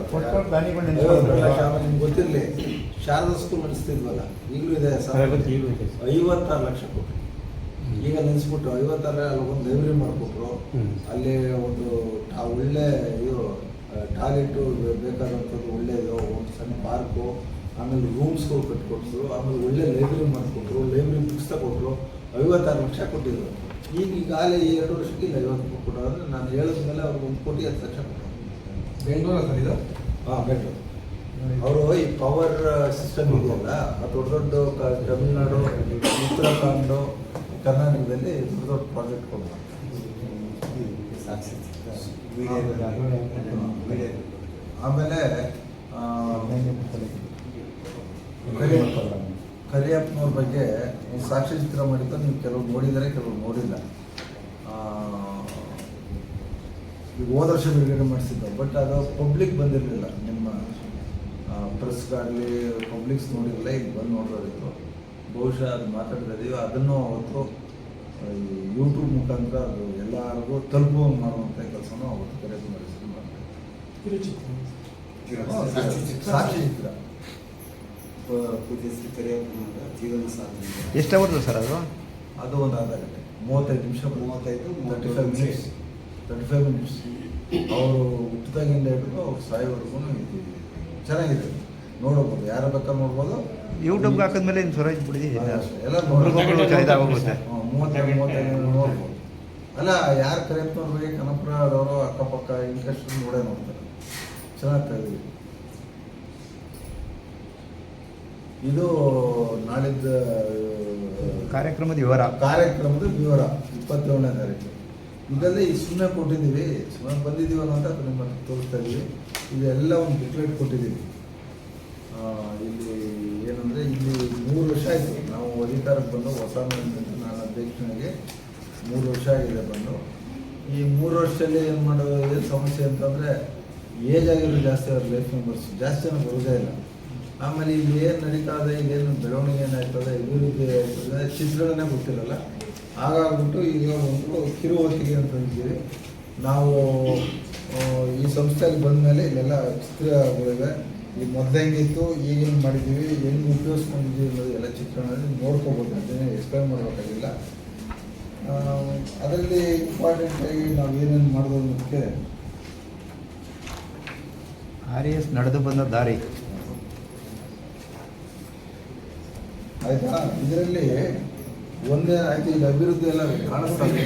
ನಿಮ್ಗೆ ಗೊತ್ತಿರಲಿ, ಶಾರದಾ ಸ್ಕೂಲ್ ನಡೆಸ್ತಿದ್ವಲ್ಲ, ಈಗಲೂ ಇದೆ ಸರ್. 56 ಲಕ್ಷ ಕೊಟ್ಟರು. ಈಗ ನೆನೆಸ್ಬಿಟ್ಟು 56 ಅಲ್ಲಿ ಒಂದು ಲೈಬ್ರರಿ ಮಾಡಿಕೊಟ್ರು. ಅಲ್ಲಿ ಒಂದು ಒಳ್ಳೆ ಇದು ಟಾಯ್ಲೆಟು ಬೇಕಾದಂಥದ್ದು ಒಳ್ಳೆಯದು, ಒಂದು ಸಣ್ಣ ಪಾರ್ಕು, ಆಮೇಲೆ ರೂಮ್ಸ್ಗಳು ಕಟ್ಕೊಟ್ರು, ಆಮೇಲೆ ಒಳ್ಳೆ ಲೈಬ್ರರಿ ಮಾಡಿಕೊಟ್ರು, ಲೈಬ್ರರಿ ಬುಕ್ಸ್ ತಗೊಟ್ರು. 56 ಲಕ್ಷ ಕೊಟ್ಟಿದ್ರು. ಈಗಾಗಲೇ 2 ವರ್ಷಕ್ಕೆ ಇಲ್ಲ 50 ಕೊಟ್ಟರು. ಅಂದರೆ ನಾನು ಹೇಳಿದ ಮೇಲೆ ಅವ್ರಿಗೆ 1,10,00,000 ಕೊಟ್ಟರು. ಬೆಂಗಳೂರು ಸರ್ ಇದು? ಹಾಂ, ಬೆಂಗಳೂರು. ಅವರು ಈ ಪವರ್ ಸಿಸ್ಟಮ್ ಇದೆಯಲ್ಲ, ದೊಡ್ಡ ದೊಡ್ಡ ತಮಿಳುನಾಡು, ಉತ್ತರಾಖಂಡು, ಕರ್ನಾಟಕದಲ್ಲಿ ದೊಡ್ಡ ಪ್ರಾಜೆಕ್ಟ್ ಕೊಡ್ತಾರೆ. ಆಮೇಲೆ ಕರಿಯಪ್ಪನವ್ರ ಬಗ್ಗೆ ಸಾಕ್ಷ್ಯಚಿತ್ರ ಮಾಡಿದ್ದು ನೀವು ಕೆಲವು ನೋಡಿದರೆ, ಕೆಲವು ನೋಡಿಲ್ಲ. ಈಗ ಹೋದ ವರ್ಷ ಬಿಡುಗಡೆ ಮಾಡಿಸಿದ್ದ, ಬಟ್ ಅದು ಪಬ್ಲಿಕ್ ಬಂದಿರಲಿಲ್ಲ. ನಿಮ್ಮ ಪ್ರೆಸ್ಗಾಗಲಿ ಪಬ್ಲಿಕ್ಸ್ ನೋಡಿರಲಿಲ್ಲ, ಈಗ ಬಂದು ನೋಡೋದಿತ್ತು. ಬಹುಶಃ ಅದು ಮಾತಾಡಿದ್ದೀವಿ. ಅದನ್ನು ಅವತ್ತು ಯೂಟ್ಯೂಬ್ ಮುಖಾಂತರ ಅದು ಎಲ್ಲರಿಗೂ ತಲುಪುವಂಗೆ ಮಾಡುವಂಥ ಕೆಲಸನೂ ಅವತ್ತು ಕರಿಯಪ್ಪ ನಡೆಸಿದ್ರು ಮಾಡ್ತಾರೆ. ಸಾಕ್ಷಿ ಚಿತ್ರ. ಪೂಜ್ಯ ಶ್ರೀ ಕರಿಯಪ್ಪನವರ ಜೀವನ ಸಾಧನೆ. ಎಷ್ಟು ಅವರ್ದು ಸರ್ ಅದು? ಅದು ಒಂದು ಅರ್ಧ ಗಂಟೆ 35 ನಿಮಿಷ 35 ಮಿನಿಟ್ಸ್ 35 ಮಿನಿಟ್ಸ್. ಅವರು ಹುಟ್ಟಿದಾಗಿಂದ ಹಿಡಿದು ಅವ್ರು ಸಾಯೋವರೆಗೂ ಇದು ಚೆನ್ನಾಗಿದೆ, ನೋಡ್ಬೋದು, ಯಾರು ಬೇಕಾದ್ರೆ ನೋಡ್ಬೋದು. ಯೂಟ್ಯೂಬ್ಗೆ ಹಾಕಿದ್ಮೇಲೆ ಇನ್ನು ಸ್ವರಾಜ್ ಬಿಡಿದೆ ಎಲ್ಲ ಇದಾಗೋಗುತ್ತೆ. 35 ನೋಡ್ಬೋದು. ಅಲ್ಲ, ಯಾರು ಕರಿಯಪ್ಪನವ್ರ ಬಗ್ಗೆ ಕನಕಪುರದವರು ಅಕ್ಕಪಕ್ಕ ಇಂಟ್ರೆಸ್ಟ್ ನೋಡೇ ನೋಡ್ತಾರೆ. ಚೆನ್ನಾಗ್ತಾ ಇದೆ. ಇದು ನಾಳಿದ್ದ ಕಾರ್ಯಕ್ರಮದ ವಿವರ 27ನೇ ತಾರೀಕು. ಇದೆಲ್ಲ ಈ ಸುಮ್ಮನೆ ಕೊಟ್ಟಿದ್ದೀವಿ, ಸುಮ್ಮನೆ ಬಂದಿದ್ದೀವಲ್ಲ ಅಂತ ಅದು ನಿಮ್ಮ ತೋರಿಸ್ತಾ ಇದ್ದೀವಿ. ಇದೆಲ್ಲ ಒಂದು ಬುಕ್ಲೆಟ್ ಕೊಟ್ಟಿದ್ದೀವಿ. ಇಲ್ಲಿ ಏನಂದರೆ, ಇಲ್ಲಿ 3 ವರ್ಷ ಆಯಿತು ನಾವು ಅಧಿಕಾರಕ್ಕೆ ಬಂದು, ಹೊಸ ನಾನು ಅಧ್ಯಕ್ಷನಿಗೆ 3 ವರ್ಷ ಆಗಿದೆ ಬಂದು. ಈ 3 ವರ್ಷದಲ್ಲಿ ಏನು ಮಾಡೋದು, ಏನು ಸಮಸ್ಯೆ ಅಂತಂದರೆ, ಏಜ್ ಆಗಿರೋ ಜಾಸ್ತಿ ಅವ್ರ ಲೈಫ್ ಮೆಂಬರ್ಸ್ ಜಾಸ್ತಿ ಜನ ಬರೋದೇ ಇಲ್ಲ. ಆಮೇಲೆ ಇಲ್ಲಿ ಏನು ನಡೀತಾ ಇದೆ, ಇಲ್ಲೇನು ಬೆಳವಣಿಗೆ ಏನಾಯ್ತದೆ, ಅಭಿವೃದ್ಧಿ ಆಯ್ತದೆ, ಚಿತ್ರಗಳನ್ನೇ ಗೊತ್ತಿರಲ್ಲ. ಹಾಗಾಗ್ಬಿಟ್ಟು ಈಗ ಒಂದು ಕಿರು ಹೊತ್ತಿಗೆ ಅಂತ ಅಂತೀವಿ ನಾವು. ಈ ಸಂಸ್ಥೆಯಲ್ಲಿ ಬಂದ ಮೇಲೆ ಇಲ್ಲೆಲ್ಲ ಚಿತ್ರಗಳಿವೆ. ಈಗ ಮೊದಲು ಹೆಂಗಿತ್ತು, ಈಗೇನು ಮಾಡಿದ್ದೀವಿ, ಹೆಂಗೆ ಉಪಯೋಗಿಸ್ಕೊಂಡಿದ್ದೀವಿ ಅನ್ನೋದು ಎಲ್ಲ ಚಿತ್ರಣದಲ್ಲಿ ನೋಡ್ಕೋಬೋದು. ಅದನ್ನೇ ಎಕ್ಸ್ಪ್ಲೈನ್ ಮಾಡಬೇಕಾಗಿಲ್ಲ. ಅದರಲ್ಲಿ ಇಂಪಾರ್ಟೆಂಟಾಗಿ ನಾವು ಏನೇನು ಮಾಡೋದು ಅನ್ನೋದಕ್ಕೆ RS ನಡೆದು ಬಂದ ದಾರಿ ಆಯ್ತಾ. ಇದರಲ್ಲಿ ಒಂದೇ ಆಯ್ತು, ಈಗ ಅಭಿವೃದ್ಧಿ ಎಲ್ಲ ಕಾಣಿಸ್ತಾ ಇದೆ.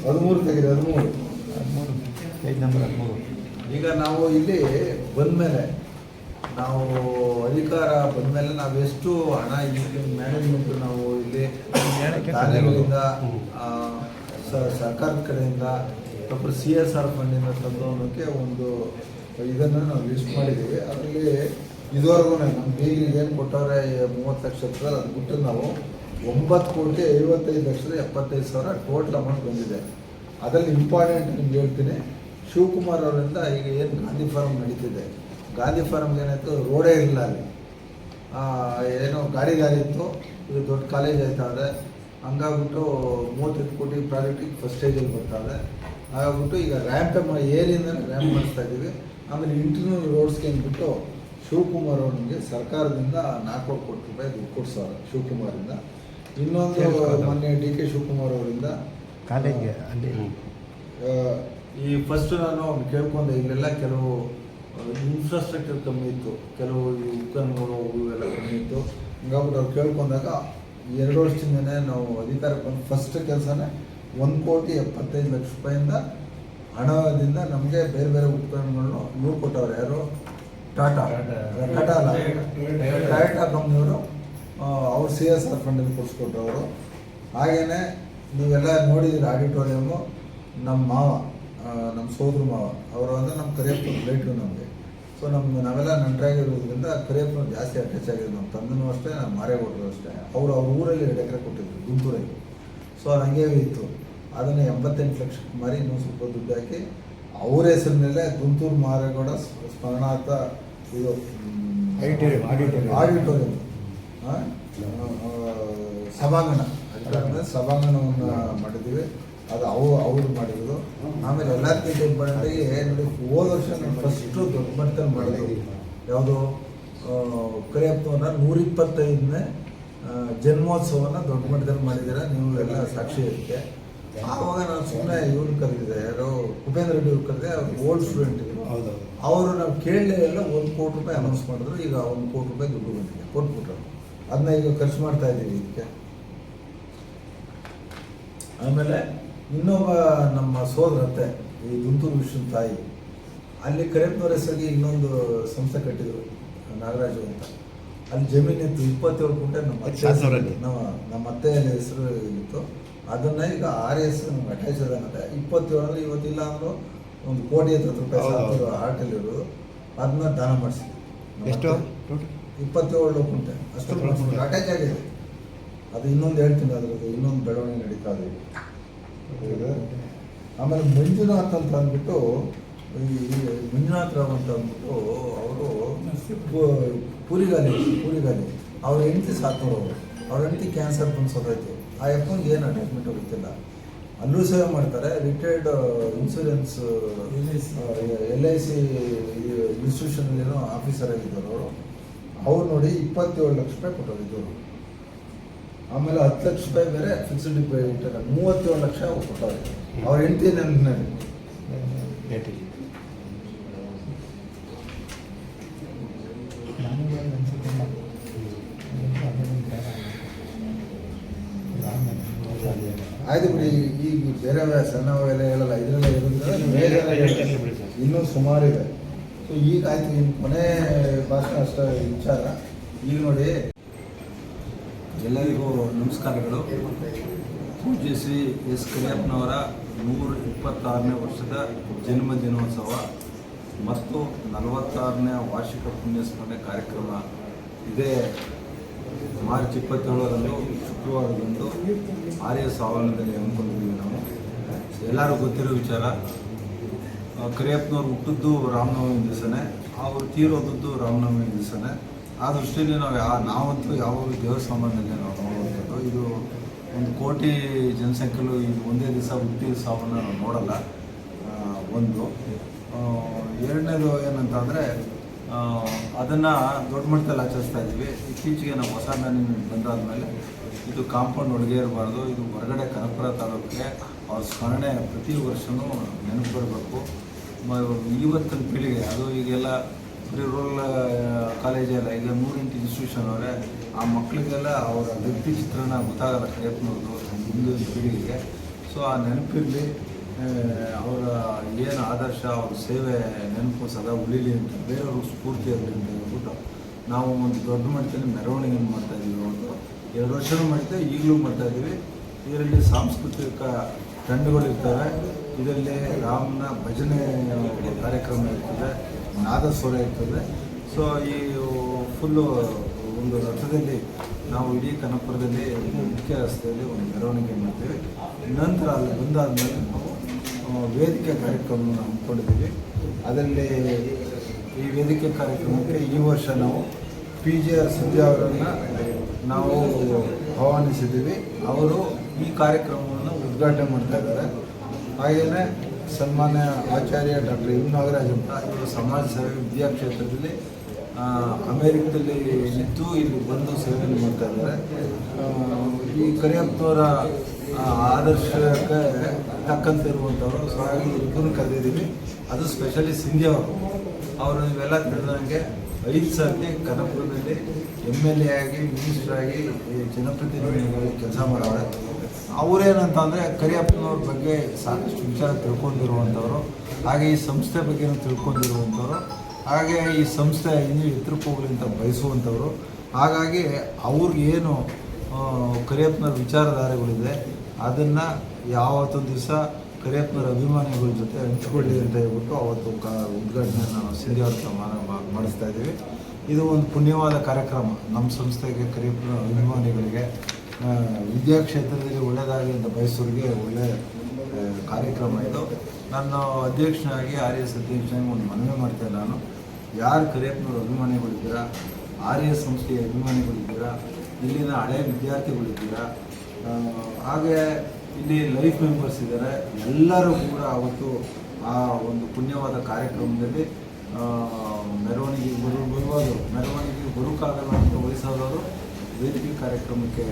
13 ತೆಗೆದು 13 ಪೇಜ್ ನಂಬರ್ 13. ಈಗ ನಾವು ಇಲ್ಲಿ ಬಂದಮೇಲೆ, ನಾವು ಅಧಿಕಾರ ಬಂದಮೇಲೆ ನಾವೆಷ್ಟು ಹಣ ಇಲ್ಲಿ ಮ್ಯಾನೇಜ್ಮೆಂಟ್ ನಾವು ಇಲ್ಲಿ ದಾನಿಗಳಿಂದ, ಸರ್ಕಾರದ ಕಡೆಯಿಂದ, ಅಥವಾ CSR ಫಂಡಿಂದ ತಂದು ಅನ್ನೋಕ್ಕೆ ಒಂದು ಇದನ್ನು ನಾವು ಲಿಸ್ಟ್ ಮಾಡಿದ್ದೀವಿ. ಅದರಲ್ಲಿ ಇದುವರೆಗೂ ನಮ್ಮ ಬೀಗರಿಗೆ ಏನು ಕೊಟ್ಟವ್ರೆ 30 ಲಕ್ಷ ಹತ್ರ, ಅದು ಬಿಟ್ಟು ನಾವು 9,55,75,75,000 ಟೋಟಲ್ ಅಮೌಂಟ್ ಬಂದಿದೆ. ಅದರಲ್ಲಿ ಇಂಪಾರ್ಟೆಂಟ್ ನಿಮ್ಗೆ ಹೇಳ್ತೀನಿ, ಶಿವಕುಮಾರ್ ಅವರಿಂದ ಈಗ ಏನು ಗಾಂಧಿ ಫಾರಂ ನಡೀತಿದೆ, ಗಾಂಧಿ ಫಾರಮ್ಗೆ ಏನಾಯಿತು, ರೋಡೇ ಇಲ್ಲ ಅಲ್ಲಿ. ಏನೋ ಗಾಡಿ ಇತ್ತು, ಇದು ದೊಡ್ಡ ಕಾಲೇಜ್ ಆಯ್ತಾ ಇದೆ. ಹಂಗಾಗ್ಬಿಟ್ಟು 35 ಕೋಟಿ ಪ್ರಾಜೆಕ್ಟಿಗೆ ಫಸ್ಟ್ ಸ್ಟೇಜಲ್ಲಿ ಬರ್ತಾವೆ. ಹಾಗಾಗ್ಬಿಟ್ಟು ಈಗ ರ್ಯಾಂಪ್ ಏರಿಯಿಂದನೇ ರ್ಯಾಂಪ್ ಮಾಡಿಸ್ತಾ ಇದ್ದೀವಿ. ಆಮೇಲೆ ಇಂಟರ್ನಲ್ ರೋಡ್ಸ್ಗೆ ಅಂದ್ಬಿಟ್ಟು ಶಿವಕುಮಾರ್ ಅವ್ರಿಗೆ ಸರ್ಕಾರದಿಂದ 4 ಕೋಟಿ ರೂಪಾಯಿ ದುಡ್ಡು ಕೊಡ್ಸೋರು ಶಿವಕುಮಾರಿಂದ. ಇನ್ನೊಂದು ಮೊನ್ನೆ DK ಶಿವಕುಮಾರ್ ಅವರಿಂದ ಕಾಲೇಜ್ಗೆ ಅಲ್ಲಿ ಈ ಫಸ್ಟ್ ನಾನು ಕೇಳ್ಕೊಂಡೆ, ಇಲ್ಲೆಲ್ಲ ಕೆಲವು ಇನ್ಫ್ರಾಸ್ಟ್ರಕ್ಚರ್ ಕಮ್ಮಿ ಇತ್ತು, ಕೆಲವು ಈ ಉಪಕರಣಗಳು ಇವೆಲ್ಲ ಕಮ್ಮಿ ಇತ್ತು. ಹಂಗಾಗ್ಬಿಟ್ಟು ಅವ್ರು ಕೇಳ್ಕೊಂಡಾಗ 2 ವರ್ಷದಿಂದನೇ ನಾವು ಅಧಿಕಾರಕ್ಕೆ ಬಂದು ಫಸ್ಟ್ ಕೆಲಸನೇ 1,75,00,000 ರೂಪಾಯಿಂದ ಹಣದಿಂದ ನಮಗೆ ಬೇರೆ ಬೇರೆ ಉಪಕರಣಗಳನ್ನು ಇವ್ರು ಕೊಟ್ಟವ್ರು. ಯಾರು? ಟಾಟಾ ಅಲ್ಲ, ಟೊಯೋಟಾ ಕಂಪ್ನಿಯವರು ಅವ್ರು CSR ಫಂಡಲ್ಲಿ ಕೊಡಿಸ್ಕೊಟ್ಟವರು. ಹಾಗೆಯೇ ನೀವೆಲ್ಲ ನೋಡಿದ್ದೀರಿ ಆಡಿಟೋರಿಯಮ್ಮು. ನಮ್ಮ ಮಾವ, ನಮ್ಮ ಸೋದರ ಮಾವ ಅವರು ಅಂದರೆ ನಮ್ಮ ಕರಿಯಪ್ಪ ರಿಲೇಟಿವ್ ನಮಗೆ. ಸೊ ನಾವೆಲ್ಲ ನಂಟರಾಗಿರೋದ್ರಿಂದ ಕರಿಯಪ್ಪನ ಜಾಸ್ತಿ ಅಟ್ಯಾಚ್ ಆಗಿದೆ. ನಮ್ಮ ತಂದನೂ ಅಷ್ಟೇ, ನಮ್ಮ ಮಾರೇಗೌಡರು ಅಷ್ಟೇ. ಅವ್ರ ಊರಲ್ಲಿ 2 ಎಕರೆ ಕೊಟ್ಟಿದ್ರು ಗುಂಟೂರಲ್ಲಿ. ಸೊ ಅದು ಹಂಗೆ ಇತ್ತು. ಅದನ್ನು 88 ಲಕ್ಷಕ್ಕೆ ಮಾರಿ ಇನ್ನೂ ಸ್ವಲ್ಪ ದುಡ್ಡು ಹಾಕಿ ಅವ್ರ ಹೆಸರ ಮೇಲೆ ಗುಂಟೂರು ಮಾರೇಗೌಡ ಸ್ಮರಣಾರ್ಥ ಇದು ಆಡಿಟೋರಿಯಂ ಸಭಾಂಗಣವನ್ನು ಮಾಡಿದ್ದೀವಿ. ಅದು ಅವ್ರು ಮಾಡಿರೋದು. ಆಮೇಲೆ ಎಲ್ಲದಕ್ಕಿಂತ ಇಂಪಾರ್ಟೆಂಟಾಗಿ ನೋಡಿ, ಹೋದ ವರ್ಷ ನಾವು ಫಸ್ಟು ದೊಡ್ಡ ಮಟ್ಟದಲ್ಲಿ ಮಾಡಿದ್ವಿ. ಯಾವುದು? ಕರಿಯಪ್ಪನ 125ನೇ ಜನ್ಮೋತ್ಸವನ ದೊಡ್ಡ ಮಟ್ಟದಲ್ಲಿ ಮಾಡಿದ್ದೀರ, ನೀವು ಎಲ್ಲ ಸಾಕ್ಷಿ ಇರುತ್ತೆ. ಆವಾಗ ನಾನು ಸುಮ್ಮನೆ ಇವ್ರು ಕರೆದಿದ್ದೆ, ಯಾರೋ ಉಪೇಂದ್ರ ರೆಡ್ಡಿ ಅವ್ರು ಕರೆದೆ, ಅವ್ರು ಓಲ್ಡ್ ಸ್ಟೂಡೆಂಟ್. ಅವರು ನಾವು ಕೇಳಲೇ ಎಲ್ಲ 1 ಕೋಟಿ ರೂಪಾಯಿ ಅನೌನ್ಸ್ ಮಾಡಿದ್ರು. ಈಗ 1 ಕೋಟಿ ರೂಪಾಯಿ ದುಡ್ಡು ಬಂದಿದೆ, ಕೊಟ್ಬಿಟ್ರು. ಅದನ್ನ ಈಗ ಖರ್ಚು ಮಾಡ್ತಾ ಇದ್ದೀವಿ ಇದಕ್ಕೆ. ಆಮೇಲೆ ಇನ್ನೊಬ್ಬ ನಮ್ಮ ಸೋದರತ್ತೆ, ಈ ಗುಂಟೂರು ವಿಶ್ವನ ತಾಯಿ, ಅಲ್ಲಿ ಕರಿಯಪ್ಪನವ್ರ ಹೆಸರಿಗೆ ಇನ್ನೊಂದು ಸಂಸ್ಥೆ ಕಟ್ಟಿದ್ರು, ನಾಗರಾಜು ಅಂತ. ಅಲ್ಲಿ ಜಮೀನಿತ್ತು 27 ಗುಂಟೆ. ನಮ್ಮ ಅತ್ತೆ ಹೆಸರು ಇತ್ತು. ಅದನ್ನ ಈಗ RS ನಮ್ಗೆ ಅಟ್ಯಾಚ್ ಅದಾಗುತ್ತೆ. 27 ಅಂದರೆ ಇವತ್ತಿಲ್ಲ ಅಂದರೂ 1,30,00,000 ರೂಪಾಯಿ ಆರ್ಟಲ್ಲಿರೋದು. ಅದನ್ನ ದಾನ ಮಾಡಿಸಿದ್ವಿ. ಎಷ್ಟು? 27 ಗುಂಟೆ ಅಷ್ಟು ಅಟ್ಯಾಚ್ ಆಗಿದೆ. ಅದು ಇನ್ನೊಂದು ಹೇಳ್ತೀನಿ, ಅದ್ರದ್ದು ಇನ್ನೊಂದು ಬೆಳವಣಿಗೆ ನಡೀತಾ ಇದೆ. ಆಮೇಲೆ ಮಂಜುನಾಥ್ ಅಂತ ಅಂದ್ಬಿಟ್ಟು, ಈ ಮಂಜುನಾಥ್ ರಾವ್ ಅಂತ ಅಂದ್ಬಿಟ್ಟು ಅವರು ಪೂರಿಗಾಲಿ ಅವ್ರ ಹೆಂಡತಿ ಸಾಕೋರು. ಅವ್ರ ಹೆಂಡತಿ ಕ್ಯಾನ್ಸರ್ ಬಂದು ಸೋತಾಯ್ತು. ಆ ಅಪ್ಪನಿಗೆ ಏನು ಅಟ್ಯಾಚ್ಮೆಂಟ್ ಗೊತ್ತಿಲ್ಲ. ಅಲ್ಲೂ ಸೇವೆ ಮಾಡ್ತಾರೆ. ರಿಟೈರ್ಡ್ ಇನ್ಶೂರೆನ್ಸ್ LIC ಇನ್ಸ್ಟಿಟ್ಯೂಷನ್ ಏನೋ ಆಫೀಸರ್ ಆಗಿದ್ದರು ಅವ್ರು ನೋಡಿ 27 ಲಕ್ಷ ರೂಪಾಯಿ ಕೊಟ್ಟೋಗಿದ್ದರು. ಆಮೇಲೆ 10 ಲಕ್ಷ ರೂಪಾಯಿ ಬೇರೆ ಫಿಕ್ಸ್ಡ್ ಡಿಪಾಸಿಟ್ 37 ಲಕ್ಷ ಕೊಟ್ಟವ್ರೆ. ಅವ್ರ ಹೆಂಡತಿ ನನ್ನ ಡೇಟಿಗೆ ಆಯ್ತು ಬಿಡಿ. ಈಗ ಬೇರೆ ಸಣ್ಣ ಎಲ್ಲ ಹೇಳಲ್ಲ, ಇದರಲ್ಲೇ ಇರೋದ್ರಿಂದ ಇನ್ನೂ ಸುಮಾರಿದೆ. ಸೊ ಈಗ ಆಯ್ತು, ಇನ್ನು ಕೊನೆ ಭಾಷಣ ಅಷ್ಟೇ ವಿಚಾರ. ಈಗ ನೋಡಿ, ಎಲ್ಲರಿಗೂ ನಮಸ್ಕಾರಗಳು. ಪೂಜ್ಯ ಶ್ರೀ ಎಸ್ ಕರಿಯಪ್ಪನವರ 126ನೇ ವರ್ಷದ ಜನ್ಮ ದಿನೋತ್ಸವ ಮತ್ತು 46ನೇ ವಾರ್ಷಿಕ ಪುಣ್ಯಸ್ಮರಣೆ ಕಾರ್ಯಕ್ರಮ ಇದೇ ಮಾರ್ಚ್ 27ರಂದು ಶುಕ್ರವಾರದಂದು RS ಆವರಣದಲ್ಲಿ ಹಮ್ಮಿಕೊಂಡಿದ್ದೀವಿ. ನಾವು ಎಲ್ಲರೂ ಗೊತ್ತಿರೋ ವಿಚಾರ, ಕರಿಯಪ್ಪನವ್ರು ಹುಟ್ಟಿದ್ದು ರಾಮನವಮಿ ದಿವಸನೇ, ಅವರು ತೀರೋದದ್ದು ರಾಮನವಮಿ ದಿವಸನೇ. ಆ ದೃಷ್ಟಿಯಲ್ಲಿ ನಾವಂತೂ ಯಾವ ದೇವಸ್ಥಾನದಲ್ಲಿ ನಾವು ನೋಡುವಂಥದ್ದು. ಇದು 1 ಕೋಟಿ ಜನಸಂಖ್ಯೆಲು ಇದು ಒಂದೇ ದಿವಸ ಹುಟ್ಟಿದ ಸಾವನ್ನು ನಾವು ನೋಡಲ್ಲ. ಒಂದು ಎರಡನೇದು ಏನಂತ ಅಂದರೆ, ಅದನ್ನು ದೊಡ್ಡ ಮಟ್ಟದಲ್ಲಿ ಆಚರಿಸ್ತಾ ಇದ್ದೀವಿ. ಇತ್ತೀಚೆಗೆ ನಾವು ಹೊಸ ಮ್ಯಾನೇಜ್ಮೆಂಟ್ ಬಂದಾದಮೇಲೆ ಇದು ಕಾಂಪೌಂಡ್ ಒಳಗೆ ಇರಬಾರ್ದು, ಇದು ಹೊರಗಡೆ ಕನಕಪುರ ತಾಲೂಕಿಗೆ ಅವ್ರ ಸ್ಮರಣೆ ಪ್ರತಿ ವರ್ಷವೂ ನೆನಪು ಬರಬೇಕು. ಇವತ್ತಿನ ಪೀಳಿಗೆ, ಅದು ಈಗೆಲ್ಲ ರೂರಲ್ ಕಾಲೇಜೆಲ್ಲ ಈಗ 108 ಇನ್ಸ್ಟಿಟ್ಯೂಷನ್ ಅವರೇ, ಆ ಮಕ್ಕಳಿಗೆಲ್ಲ ಅವರ ವ್ಯಕ್ತಿ ಚಿತ್ರಣ ಗೊತ್ತಾಗಲ್ಲ ಕರಿಯಪ್ಪನವ್ರದ್ದು ಹಿಂದಿನ ಪೀಳಿಗೆಗೆ. ಸೊ ಆ ನೆನಪಿರಲಿ, ಅವರ ಏನು ಆದರ್ಶ, ಅವ್ರ ಸೇವೆ ನೆನಪು ಸದಾ ಉಳಿಲಿ ಅಂತ, ಬೇರೆಯವ್ರಿಗೆ ಸ್ಫೂರ್ತಿ ಆಗಲಿ ಅಂತ ಹೇಳ್ಬಿಟ್ಟು ನಾವು ಒಂದು ದೊಡ್ಡ ಮಟ್ಟದಲ್ಲಿ ಮೆರವಣಿಗೆಯನ್ನು ಮಾಡ್ತಾಯಿದ್ದೀವಿ. ಒಂದು 2 ವರ್ಷನೂ ಮಾಡ್ತೇವೆ, ಈಗಲೂ ಮಾಡ್ತಾಯಿದ್ದೀವಿ. ಇದರಲ್ಲಿ ಸಾಂಸ್ಕೃತಿಕ ತಂಡಗಳಿರ್ತವೆ. ಇದರಲ್ಲಿ ರಾಮನ ಭಜನೆ ಕಾರ್ಯಕ್ರಮ ಇರ್ತದೆ, ನಾದಸ್ವರ ಇರ್ತದೆ. ಸೊ ಈ ಫುಲ್ಲು ಒಂದು ರಥದಲ್ಲಿ ನಾವು ಇಡೀ ಕನಕಪುರದಲ್ಲಿ ಮುಖ್ಯ ರಸ್ತೆಯಲ್ಲಿ ಒಂದು ಮೆರವಣಿಗೆ ಮಾಡ್ತೀವಿ. ನಂತರ ಅಲ್ಲಿ ಬಂದಾದಮೇಲೆ ನಾವು ವೇದಿಕೆ ಕಾರ್ಯಕ್ರಮವನ್ನು ಹಮ್ಮಿಕೊಂಡಿದ್ದೀವಿ. ಅದರಲ್ಲಿ ಈ ವೇದಿಕೆ ಕಾರ್ಯಕ್ರಮಕ್ಕೆ ಈ ವರ್ಷ ನಾವು PGR ಸದ್ಯ ಅವರನ್ನು ನಾವು ಆಹ್ವಾನಿಸಿದ್ದೀವಿ. ಅವರು ಈ ಕಾರ್ಯಕ್ರಮವನ್ನು ಉದ್ಘಾಟನೆ ಮಾಡ್ತಾ ಇದ್ದಾರೆ. ಹಾಗೆಯೇ ಸನ್ಮಾನ್ಯ ಆಚಾರ್ಯ ಡಾಕ್ಟರ್ ಎಂ ನಾಗರಾಜ್ ಅಂತ, ಇವರು ಸಮಾಜ ಸೇವೆ ವಿದ್ಯಾಕ್ಷೇತ್ರದಲ್ಲಿ ಅಮೇರಿಕದಲ್ಲಿ ಇದ್ದು ಇಲ್ಲಿ ಬಂದು ಸೇವೆಯನ್ನು ಮಾಡ್ತಾ ಇದ್ದಾರೆ. ಈ ಕರಿಯಪ್ಪನವರ ಆದರ್ಶಕ್ಕೆ ತಕ್ಕಂತೆ ಇರುವಂಥವ್ರು. ಸೊ ಹಾಗಾಗಿ ಇಬ್ಬರನ್ನು ಕರೆದಿದ್ದೀವಿ. ಅದು ಸ್ಪೆಷಲಿ ಸಿಂಧಿ ಅವರು ನೀವೆಲ್ಲ ತಿಳಿದಂಗೆ 5 ಸರ್ತಿ ಕನಕಪುರದಲ್ಲಿ MLA ಆಗಿ, ಮಿನಿಸ್ಟರ್ ಆಗಿ, ಜನಪ್ರತಿನಿಧಿಗಳಾಗಿ ಕೆಲಸ ಮಾಡೋರೆ. ಅವರೇನಂತ ಅಂದರೆ ಕರಿಯಪ್ಪನವ್ರ ಬಗ್ಗೆ ಸಾಕಷ್ಟು ವಿಚಾರ ತಿಳ್ಕೊಂಡಿರುವಂಥವ್ರು, ಹಾಗೆ ಈ ಸಂಸ್ಥೆ ಬಗ್ಗೆನೂ ತಿಳ್ಕೊಂಡಿರುವಂಥವ್ರು, ಹಾಗೆ ಈ ಸಂಸ್ಥೆ ಇನ್ನೂ ಎತ್ತರಕ್ಕೆ ಹೋಗಲಿ ಅಂತ ಬಯಸುವಂಥವ್ರು. ಹಾಗಾಗಿ ಅವ್ರಿಗೇನು ಕರಿಯಪ್ಪನವ್ರ ವಿಚಾರಧಾರೆಗಳಿದೆ ಅದನ್ನು ಯಾವತ್ತೊಂದು ದಿವಸ ಕರಿಯಪ್ಪನವ್ರ ಅಭಿಮಾನಿಗಳ ಜೊತೆ ಹಂಚ್ಕೊಳ್ಳಿ ಅಂತ ಹೇಳ್ಬಿಟ್ಟು ಅವತ್ತು ಉದ್ಘಾಟನೆ ನಾವು ಸಿಂಧಿ ಅವ್ರ ಮಾಡಿಸ್ತಾ ಇದ್ದೀವಿ. ಇದು ಒಂದು ಪುಣ್ಯವಾದ ಕಾರ್ಯಕ್ರಮ. ನಮ್ಮ ಸಂಸ್ಥೆಗೆ, ಕರಿಯಪ್ಪನ ಅಭಿಮಾನಿಗಳಿಗೆ, ವಿದ್ಯಾಕ್ಷೇತ್ರದಲ್ಲಿ ಒಳ್ಳೆಯದಾಗಲಿ ಅಂತ ಬಯಸೋರಿಗೆ ಒಳ್ಳೆಯ ಕಾರ್ಯಕ್ರಮ ಇದು. ನಾನು ಅಧ್ಯಕ್ಷನಾಗಿ, RS ಅಧ್ಯಕ್ಷನಾಗಿ ಒಂದು ಮನವಿ ಮಾಡ್ತೇನೆ. ನಾನು ಯಾರು ಕರಿಯಪ್ಪನವ್ರ ಅಭಿಮಾನಿಗಳಿದ್ದೀರಾ, RS ಸಂಸ್ಥೆಯ ಅಭಿಮಾನಿಗಳಿದ್ದೀರಾ, ಇಲ್ಲಿನ ಹಳೆಯ ವಿದ್ಯಾರ್ಥಿಗಳಿದ್ದೀರಾ, ಹಾಗೆ ಇಲ್ಲಿ ಲೈಫ್ ಮೆಂಬರ್ಸ್ ಇದ್ದಾರೆ, ಎಲ್ಲರೂ ಕೂಡ ಅವತ್ತು ಆ ಒಂದು ಪುಣ್ಯವಾದ ಕಾರ್ಯಕ್ರಮದಲ್ಲಿ ಮೆರವಣಿಗೆಗೆ ಬರ್ಬೋದು. ಮೆರವಣಿಗೆಗೆ ಬರೋಕ್ಕಾಗಲ್ಲ ಅಂತ ವಯಸ್ಸಾದವರು ವೇದಿಕೆ ಕಾರ್ಯಕ್ರಮಕ್ಕೆ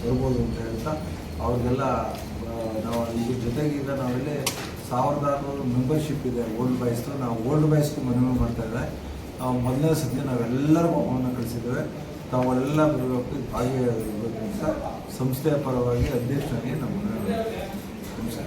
ಬರ್ಬೋದು ಅಂತ ಹೇಳ್ತಾ ಅವ್ರಿಗೆಲ್ಲ ನಾವು ಇದ್ರ ಜೊತೆಗೆ ಈಗ ನಾವೆಲ್ಲೇ 1600 ಮೆಂಬರ್ಶಿಪ್ ಇದೆ ಓಲ್ಡ್ ಬಾಯ್ಸ್ದು. ನಾವು ಓಲ್ಡ್ ಬಾಯ್ಸ್ಗೂ ಮನವಿ ಮಾಡ್ತಾಯಿದ್ದೆ. ನಾವು ಮೊದಲನೇ ಸತಿ ನಾವೆಲ್ಲರಿಗೂ ಆಹ್ವಾನ ಕಳಿಸಿದ್ದೇವೆ. ತಾವೆಲ್ಲ ಬರಬೇಕು, ಭಾಗಿಯಾಗಬೇಕು ಅಂತ ಸಂಸ್ಥೆಯ ಪರವಾಗಿ ಅಧ್ಯಕ್ಷನಾಗಿ ನಮ್ಮ ನಮಸ್ಕಾರ.